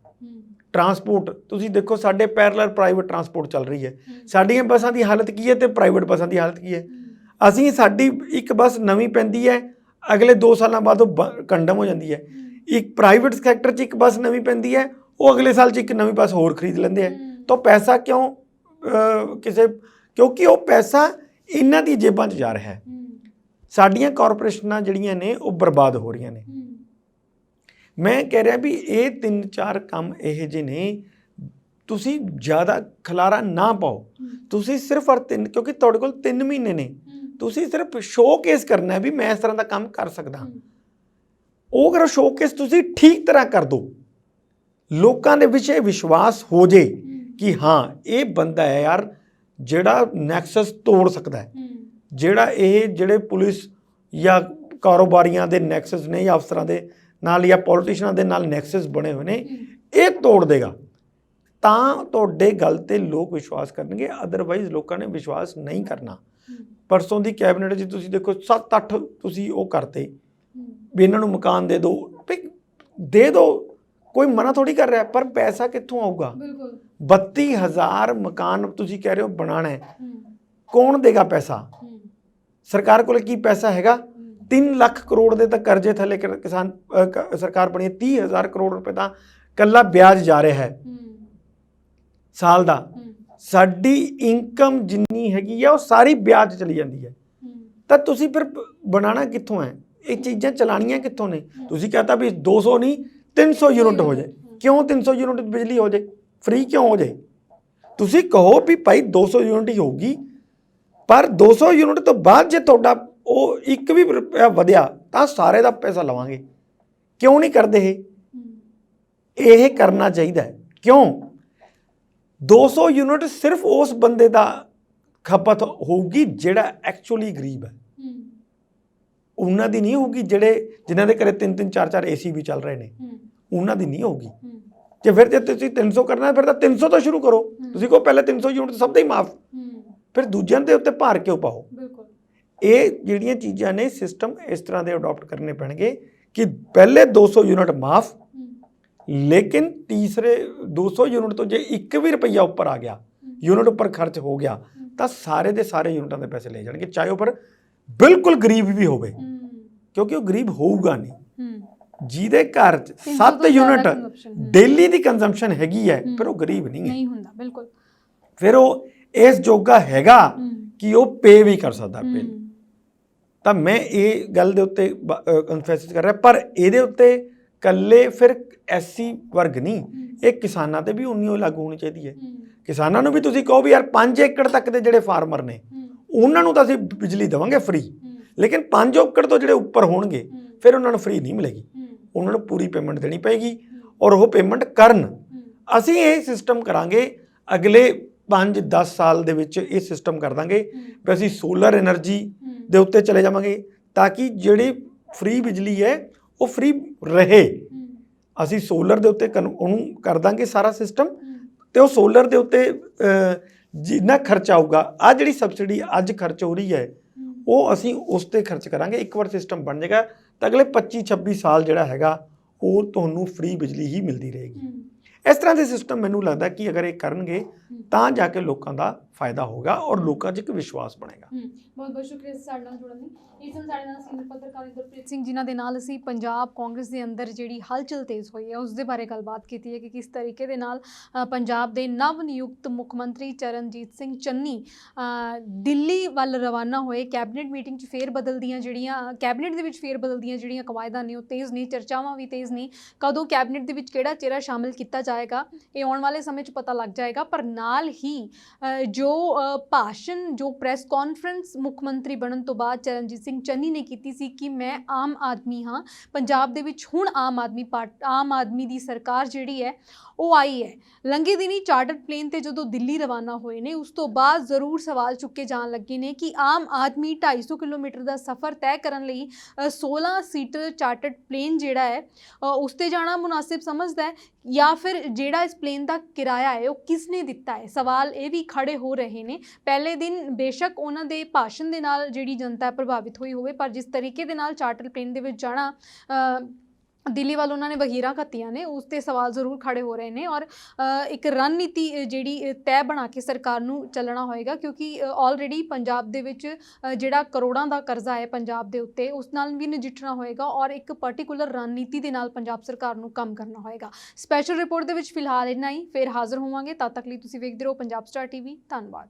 ਟਰਾਂਸਪੋਰਟ ਤੁਸੀਂ ਦੇਖੋ, ਸਾਡੇ ਪੈਰਲਲ ਪ੍ਰਾਈਵੇਟ ਟਰਾਂਸਪੋਰਟ ਚੱਲ ਰਹੀ ਹੈ। ਸਾਡੀਆਂ ਬੱਸਾਂ ਦੀ ਹਾਲਤ ਕੀ ਹੈ ਤੇ ਪ੍ਰਾਈਵੇਟ ਬੱਸਾਂ ਦੀ ਹਾਲਤ ਕੀ ਹੈ? ਸਾਡੀ ਇੱਕ ਬੱਸ ਨਵੀਂ ਪੈਂਦੀ ਹੈ, ਅਗਲੇ 2 ਸਾਲਾਂ ਬਾਅਦ ਉਹ ਕੰਡਮ ਹੋ ਜਾਂਦੀ ਹੈ। ਇੱਕ ਪ੍ਰਾਈਵੇਟ ਸੈਕਟਰ 'ਚ ਇੱਕ ਬੱਸ ਨਵੀਂ ਪੈਂਦੀ ਹੈ, ਉਹ ਅਗਲੇ ਸਾਲ 'ਚ ਇੱਕ ਨਵੀਂ ਬੱਸ ਹੋਰ ਖਰੀਦ ਲੈਂਦੇ ਹੈ। ਤਾਂ ਪੈਸਾ ਕਿਉਂ ਕਿਉਂਕਿ ਉਹ ਪੈਸਾ ਇਹਨਾਂ ਦੀ ਜੇਬਾਂ 'ਚ ਜਾ ਰਿਹਾ ਹੈ। ਸਾਡੀਆਂ ਕਾਰਪੋਰੇਸ਼ਨਾਂ ਜਿਹੜੀਆਂ ਨੇ ਉਹ ਬਰਬਾਦ ਹੋ ਰਹੀਆਂ ਨੇ। ਮੈਂ ਕਹਿ ਰਿਹਾ ਵੀ ਇਹ 3-4 ਕੰਮ ਇਹੋ ਜਿਹੇ ਨੇ, ਤੁਸੀਂ ਜ਼ਿਆਦਾ ਖਲਾਰਾ ਨਾ ਪਾਓ। ਤੁਸੀਂ ਸਿਰਫ ਕਿਉਂਕਿ ਤੁਹਾਡੇ ਕੋਲ 3 ਮਹੀਨੇ ਨੇ, ਤੁਸੀਂ ਸਿਰਫ ਸ਼ੋਕੇਸ ਕਰਨਾ ਵੀ ਮੈਂ ਇਸ ਤਰ੍ਹਾਂ ਦਾ ਕੰਮ ਕਰ ਸਕਦਾ। ਉਹ ਅਗਰ ਸ਼ੋਕੇਸ ਤੁਸੀਂ ਠੀਕ ਤਰ੍ਹਾਂ ਕਰ ਦਿਓ, ਲੋਕਾਂ ਦੇ ਵਿੱਚ ਇਹ ਵਿਸ਼ਵਾਸ ਹੋ ਜੇ ਕਿ ਹਾਂ ਇਹ ਬੰਦਾ ਹੈ ਯਾਰ ਜਿਹੜਾ ਨੈਕਸਸ ਤੋੜ ਸਕਦਾ ਹੈ, ਜਿਹੜੇ ਪੁਲਿਸ ਜਾਂ ਕਾਰੋਬਾਰੀਆਂ ਦੇ ਨੈਕਸਸ ਨੇ ਜਾਂ ਅਫਸਰਾਂ ਦੇ ਨਾਲ ਜਾਂ ਪੋਲੀਟੀਸ਼ੀਅਨਾਂ ਦੇ ਨਾਲ ਨੈਕਸਸ ਬਣੇ ਹੋਏ ਨੇ, ਇਹ ਤੋੜ ਦੇਗਾ ਤਾਂ ਤੁਹਾਡੇ ਗੱਲ 'ਤੇ ਲੋਕ ਵਿਸ਼ਵਾਸ ਕਰਨਗੇ। ਅਦਰਵਾਈਜ਼ ਲੋਕਾਂ ਨੇ ਵਿਸ਼ਵਾਸ ਨਹੀਂ ਕਰਨਾ। ਪਰਸੋਂ ਦੀ ਕੈਬਨਿਟ 'ਚ ਤੁਸੀਂ ਦੇਖੋ 7-8 ਤੁਸੀਂ ਉਹ ਕਰਤੇ ਵੀ ਇਹਨਾਂ ਨੂੰ ਮਕਾਨ ਦੇ ਦਿਓ, ਕੋਈ ਮਨਾ ਥੋੜੀ ਕਰ ਰਿਹਾ, ਪਰ ਪੈਸਾ ਕਿੱਥੋਂ ਆਊਗਾ? 32,000 ਮਕਾਨ ਤੁਸੀਂ ਕਹਿ ਰਹੇ ਹੋ ਬਣਾਉਣਾ ਹੈ, ਕੌਣ ਦੇਗਾ ਪੈਸਾ? ਸਰਕਾਰ ਕੋਲ ਕੀ ਪੈਸਾ ਹੈਗਾ? 3 ਲੱਖ ਕਰੋੜ ਦੇ ਤਾਂ ਕਰਜ਼ੇ ਥੱਲੇ ਸਰਕਾਰ ਬਣੀ ਹੈ। 30,000 ਕਰੋੜ ਰੁਪਏ ਦਾ ਕੱਲਾ ਵਿਆਜ ਜਾ ਰਿਹਾ ਹੈ ਸਾਲ ਦਾ। ਸਾਡੀ ਇਨਕਮ ਜਿੰਨੀ ਹੈਗੀ ਆ ਉਹ ਸਾਰੀ ਵਿਆਜ ਚਲੀ ਜਾਂਦੀ ਹੈ। ਤਾਂ ਤੁਸੀਂ ਫਿਰ ਬਣਾਉਣਾ ਕਿੱਥੋਂ ਹੈ? ਇਹ ਚੀਜ਼ਾਂ ਚਲਾਉਣੀਆਂ ਕਿੱਥੋਂ ਨੇ? ਤੁਸੀਂ ਕਹਤਾ ਵੀ 200 ਨਹੀਂ 300 ਯੂਨਿਟ ਹੋ ਜਾਏ। ਕਿਉਂ 300 ਯੂਨਿਟ ਬਿਜਲੀ ਹੋ ਜਾਏ? ਫ੍ਰੀ ਕਿਉਂ ਹੋ ਜਾਏ? ਤੁਸੀਂ ਕਹੋ ਵੀ ਭਾਈ 200 ਯੂਨਿਟ ਹੀ ਹੋਊਗੀ, ਪਰ 200 ਯੂਨਿਟ ਤੋਂ ਬਾਅਦ ਜੇ ਤੁਹਾਡਾ ਉਹ 1 ਵੀ ਰੁਪਇਆ ਵਧਿਆ ਤਾਂ ਸਾਰੇ ਦਾ ਪੈਸਾ ਲਵਾਂਗੇ। ਕਿਉਂ ਨਹੀਂ ਕਰਦੇ? ਇਹ ਕਰਨਾ ਚਾਹੀਦਾ ਹੈ। ਕਿਉਂ? 200 ਯੂਨਿਟ ਸਿਰਫ ਉਸ ਬੰਦੇ ਦਾ ਖਪਤ ਹੋਊਗੀ ਜਿਹੜਾ ਐਕਚੁਅਲੀ ਗਰੀਬ ਹੈ, ਉਹਨਾਂ ਦੀ ਨਹੀਂ ਹੋਊਗੀ। ਜਿਨ੍ਹਾਂ ਦੇ ਘਰੇ 3-3 4-4 AC ਵੀ ਚੱਲ ਰਹੇ ਨੇ, ਉਹਨਾਂ ਦੀ ਨਹੀਂ ਹੋਊਗੀ। ਜੇ ਤੁਸੀਂ 300 ਕਰਨਾ ਫਿਰ ਤਾਂ 300 ਤੋਂ ਸ਼ੁਰੂ ਕਰੋ। ਤੁਸੀਂ ਕਹੋ ਪਹਿਲੇ 300 ਯੂਨਿਟ ਸਭ ਦਾ ਹੀ ਮਾਫ, ਫਿਰ ਦੂਜਿਆਂ ਦੇ ਉੱਤੇ ਭਾਰ ਕਿਉਂ ਪਾਓ? ਇਹ ਜਿਹੜੀਆਂ ਚੀਜ਼ਾਂ ਨੇ ਸਿਸਟਮ ਇਸ ਤਰ੍ਹਾਂ ਦੇ ਅਡਾਪਟ ਕਰਨੇ ਪੈਣਗੇ ਕਿ ਪਹਿਲੇ 200 ਯੂਨਿਟ ਮਾਫ, ਲੇਕਿਨ ਤੀਸਰੇ 200 ਯੂਨਿਟ ਤੋਂ ਜੇ 1 ਵੀ ਰੁਪਈਆ ਉੱਪਰ ਆ ਗਿਆ, ਯੂਨਿਟ ਉੱਪਰ ਖਰਚ ਹੋ ਗਿਆ, ਤਾਂ ਸਾਰੇ ਦੇ ਸਾਰੇ ਯੂਨਿਟਾਂ ਦੇ ਪੈਸੇ ਲੈ ਜਾਣਗੇ, ਚਾਹੇ ਉਹ ਪਰ ਬਿਲਕੁਲ ਗਰੀਬ ਵੀ ਹੋਵੇ, ਕਿਉਂਕਿ ਉਹ ਗਰੀਬ ਹੋਊਗਾ ਨਹੀਂ। ਜਿਹਦੇ ਘਰ 'ਚ 7 ਯੂਨਿਟ ਡੇਲੀ ਦੀ ਕੰਜ਼ੰਪਸ਼ਨ ਹੈਗੀ ਹੈ, ਫਿਰ ਉਹ ਗਰੀਬ ਨਹੀਂ ਹੁੰਦਾ। ਬਿਲਕੁਲ, ਫਿਰ ਉਹ ਇਸ ਜੋਗਾ ਹੈਗਾ ਕਿ ਉਹ ਪੇ ਵੀ ਕਰ ਸਕਦਾ ਬਿੱਲ। ਤਾਂ ਮੈਂ ਇਹ ਗੱਲ ਦੇ ਉੱਤੇ ਐਮਫੈਸਿਸ ਕਰ ਰਿਹਾ, ਪਰ ਇਹਦੇ ਉੱਤੇ ਇਕੱਲੇ ਫਿਰ SC ਵਰਗ ਨਹੀਂ, ਇਹ ਕਿਸਾਨਾਂ 'ਤੇ ਵੀ ਉਨੀ ਲਾਗੂ ਹੋਣੀ ਚਾਹੀਦੀ ਹੈ। ਕਿਸਾਨਾਂ ਨੂੰ ਵੀ ਤੁਸੀਂ ਕਹੋ ਵੀ ਯਾਰ 5 ਏਕੜ ਤੱਕ ਦੇ ਜਿਹੜੇ ਫਾਰਮਰ ਨੇ ਉਹਨਾਂ ਨੂੰ ਤਾਂ ਅਸੀਂ ਬਿਜਲੀ ਦੇਵਾਂਗੇ ਫ੍ਰੀ, ਲੇਕਿਨ 5 ਏਕੜ ਤੋਂ ਜਿਹੜੇ ਉੱਪਰ ਹੋਣਗੇ ਫਿਰ ਉਹਨਾਂ ਨੂੰ ਫ੍ਰੀ ਨਹੀਂ ਮਿਲੇਗੀ, ਉਹਨਾਂ ਨੂੰ ਪੂਰੀ ਪੇਮੈਂਟ ਦੇਣੀ ਪਏਗੀ ਔਰ ਉਹ ਪੇਮੈਂਟ ਕਰਨ। ਅਸੀਂ ਇਹ ਸਿਸਟਮ ਕਰਾਂਗੇ ਅਗਲੇ 5-10 ਸਾਲ ਦੇ ਵਿੱਚ, ਇਹ ਸਿਸਟਮ ਕਰ ਦਾਂਗੇ ਵੀ ਅਸੀਂ ਸੋਲਰ ਐਨਰਜੀ ਦੇ ਉੱਤੇ ਚਲੇ ਜਾਵਾਂਗੇ ਤਾਂ ਕਿ ਜਿਹੜੀ ਫ੍ਰੀ ਬਿਜਲੀ ਹੈ ਉਹ ਫ੍ਰੀ ਰਹੇ। ਅਸੀਂ ਸੋਲਰ ਦੇ ਉੱਤੇ ਉਹਨੂੰ ਕਰ ਦਾਂਗੇ ਸਾਰਾ ਸਿਸਟਮ। ਤੇ ਉਹ ਸੋਲਰ ਦੇ ਉੱਤੇ ਜਿੰਨਾ ਖਰਚ ਆਊਗਾ, ਆ ਜਿਹੜੀ ਸਬਸਿਡੀ ਅੱਜ ਖਰਚ ਹੋ ਰਹੀ ਹੈ ਉਹ ਅਸੀਂ ਉਸ ਤੇ ਖਰਚ ਕਰਾਂਗੇ। ਇੱਕ ਵਾਰ ਸਿਸਟਮ ਬਣ ਜਾਏਗਾ ਤਾਂ ਅਗਲੇ 25-26 ਸਾਲ ਜਿਹੜਾ ਹੈਗਾ ਉਹ ਤੁਹਾਨੂੰ ਫ੍ਰੀ ਬਿਜਲੀ ਹੀ ਮਿਲਦੀ ਰਹੇਗੀ। ਇਸ ਤਰ੍ਹਾਂ ਦੇ ਸਿਸਟਮ ਮੈਨੂੰ ਲੱਗਦਾ ਕਿ ਅਗਰ ਇਹ ਕਰਨਗੇ ਤਾਂ ਜਾ ਕੇ ਲੋਕਾਂ ਦਾ ਫਾਇਦਾ ਹੋਗਾ ਔਰ ਲੋਕਾਂ 'ਚ ਇੱਕ ਵਿਸ਼ਵਾਸ ਬਣੇਗਾ। ਬਹੁਤ ਬਹੁਤ ਸ਼ੁਕਰੀਆ ਸਾਡੇ ਨਾਲ ਜੁੜਨ ਲਈ। ਇਸ ਨੂੰ ਸਾਡੇ ਨਾਲ ਸੀਨੀਅਰ ਪੱਤਰਕਾਰ ਗੁਰਪ੍ਰੀਤ ਸਿੰਘ ਜਿਨ੍ਹਾਂ ਦੇ ਨਾਲ ਅਸੀਂ ਪੰਜਾਬ ਕਾਂਗਰਸ ਦੇ ਅੰਦਰ ਜਿਹੜੀ ਹਲਚਲ ਤੇਜ਼ ਹੋਈ ਹੈ ਉਸ ਦੇ ਬਾਰੇ ਗੱਲਬਾਤ ਕੀਤੀ ਹੈ ਕਿ ਕਿਸ ਤਰੀਕੇ ਦੇ ਨਾਲ ਪੰਜਾਬ ਦੇ ਨਵ ਨਿਯੁਕਤ ਮੁੱਖ ਮੰਤਰੀ ਚਰਨਜੀਤ ਸਿੰਘ ਚੰਨੀ ਦਿੱਲੀ ਵੱਲ ਰਵਾਨਾ ਹੋਏ। ਕੈਬਨਿਟ ਮੀਟਿੰਗ 'ਚ ਫੇਰ ਬਦਲਦੀਆਂ ਜਿਹੜੀਆਂ ਕੈਬਨਿਟ ਦੇ ਵਿੱਚ ਫੇਰ ਬਦਲਦੀਆਂ ਜਿਹੜੀਆਂ ਕਵਾਇਦਾਂ ਨੇ ਉਹ ਤੇਜ਼ ਨੇ, ਚਰਚਾਵਾਂ ਵੀ ਤੇਜ਼ ਨੇ। ਕਦੋਂ ਕੈਬਨਿਟ ਦੇ ਵਿੱਚ ਕਿਹੜਾ ਚਿਹਰਾ ਸ਼ਾਮਿਲ ਕੀਤਾ ਜਾਏਗਾ ਇਹ ਆਉਣ ਵਾਲੇ ਸਮੇਂ 'ਚ ਪਤਾ ਲੱਗ ਜਾਏਗਾ। ਪਰ ਨਾਲ ਹੀ ਜੋ ਭਾਸ਼ਣ, ਜੋ ਪ੍ਰੈਸ ਕਾਨਫਰੰਸ ਮੁੱਖ ਮੰਤਰੀ ਬਣਨ ਤੋਂ ਬਾਅਦ ਚਰਨਜੀਤ ਸਿੰਘ ਚੰਨੀ ਨੇ ਕੀਤੀ ਸੀ ਕਿ ਮੈਂ ਆਮ ਆਦਮੀ ਹਾਂ, ਪੰਜਾਬ ਦੇ ਵਿੱਚ ਹੁਣ ਆਮ ਆਦਮੀ ਦੀ ਸਰਕਾਰ ਜਿਹੜੀ ਹੈ ਉਹ ਆਈ ਹੈ। ਲੰਘੇ ਦਿਨੀ ਚਾਰਟਰ ਪਲੇਨ ਤੇ ਜਦੋਂ ਦਿੱਲੀ ਰਵਾਨਾ ਹੋਏ ਨੇ ਉਸ ਤੋਂ ਬਾਅਦ ਜ਼ਰੂਰ ਸਵਾਲ ਚੁੱਕੇ ਜਾਣ ਲੱਗੇ ਨੇ ਕਿ ਆਮ ਆਦਮੀ 250 ਕਿਲੋਮੀਟਰ ਦਾ ਸਫ਼ਰ ਤੈਅ ਕਰਨ ਲਈ 16 ਸੀਟਰ ਚਾਰਟਰਡ ਪਲੇਨ ਜਿਹੜਾ ਹੈ ਉਸ ਤੇ ਜਾਣਾ ਮੁਨਾਸਿਬ ਸਮਝਦਾ ਹੈ ਜਾਂ ਫਿਰ ਜਿਹੜਾ ਇਸ ਪਲੇਨ ਦਾ ਕਿਰਾਇਆ ਹੈ ਉਹ ਕਿਸ ਨੇ ਦਿੱਤਾ ਹੈ। ਸਵਾਲ ਇਹ ਵੀ ਖੜੇ ਹੋ ਰਹੇ ਨੇ। ਪਹਿਲੇ ਦਿਨ ਬੇਸ਼ੱਕ ਉਹਨਾਂ ਦੇ ਭਾਸ਼ਣ ਦੇ ਨਾਲ ਜਿਹੜੀ ਜਨਤਾ ਪ੍ਰਭਾਵਿਤ ਹੋਈ ਹੋਵੇ, ਪਰ ਜਿਸ ਤਰੀਕੇ ਦੇ ਨਾਲ ਚਾਰਟਰ ਪਲੇਨ ਦੇ ਵਿੱਚ ਜਾਣਾ ਦਿੱਲੀ ਵੱਲ ਉਹਨਾਂ ਨੇ ਵਹੀਰਾਂ ਘੱਤੀਆਂ ਨੇ ਉਸ 'ਤੇ ਸਵਾਲ ਜ਼ਰੂਰ ਖੜੇ ਹੋ ਰਹੇ ਨੇ। ਔਰ ਇੱਕ ਰਣਨੀਤੀ ਜਿਹੜੀ ਤੈਅ ਬਣਾ ਕੇ ਸਰਕਾਰ ਨੂੰ ਚੱਲਣਾ ਹੋਏਗਾ ਕਿਉਂਕਿ ਆਲਰੇਡੀ ਪੰਜਾਬ ਦੇ ਵਿੱਚ ਜਿਹੜਾ ਕਰੋੜਾਂ ਦਾ ਕਰਜ਼ਾ ਹੈ ਪੰਜਾਬ ਦੇ ਉੱਤੇ ਉਸ ਨਾਲ ਵੀ ਨਜਿੱਠਣਾ ਹੋਏਗਾ ਔਰ ਇੱਕ ਪਾਰਟੀਕੂਲਰ ਰਣਨੀਤੀ ਦੇ ਨਾਲ ਪੰਜਾਬ ਸਰਕਾਰ ਨੂੰ ਕੰਮ ਕਰਨਾ ਹੋਏਗਾ। ਸਪੈਸ਼ਲ ਰਿਪੋਰਟ ਦੇ ਵਿੱਚ ਫਿਲਹਾਲ ਇੰਨਾ ਹੀ। ਫਿਰ ਹਾਜ਼ਰ ਹੋਵਾਂਗੇ, ਤਦ ਤੱਕ ਲਈ ਤੁਸੀਂ ਵੇਖਦੇ ਰਹੋ ਪੰਜਾਬ ਸਟਾਰ ਟੀਵੀ। ਧੰਨਵਾਦ।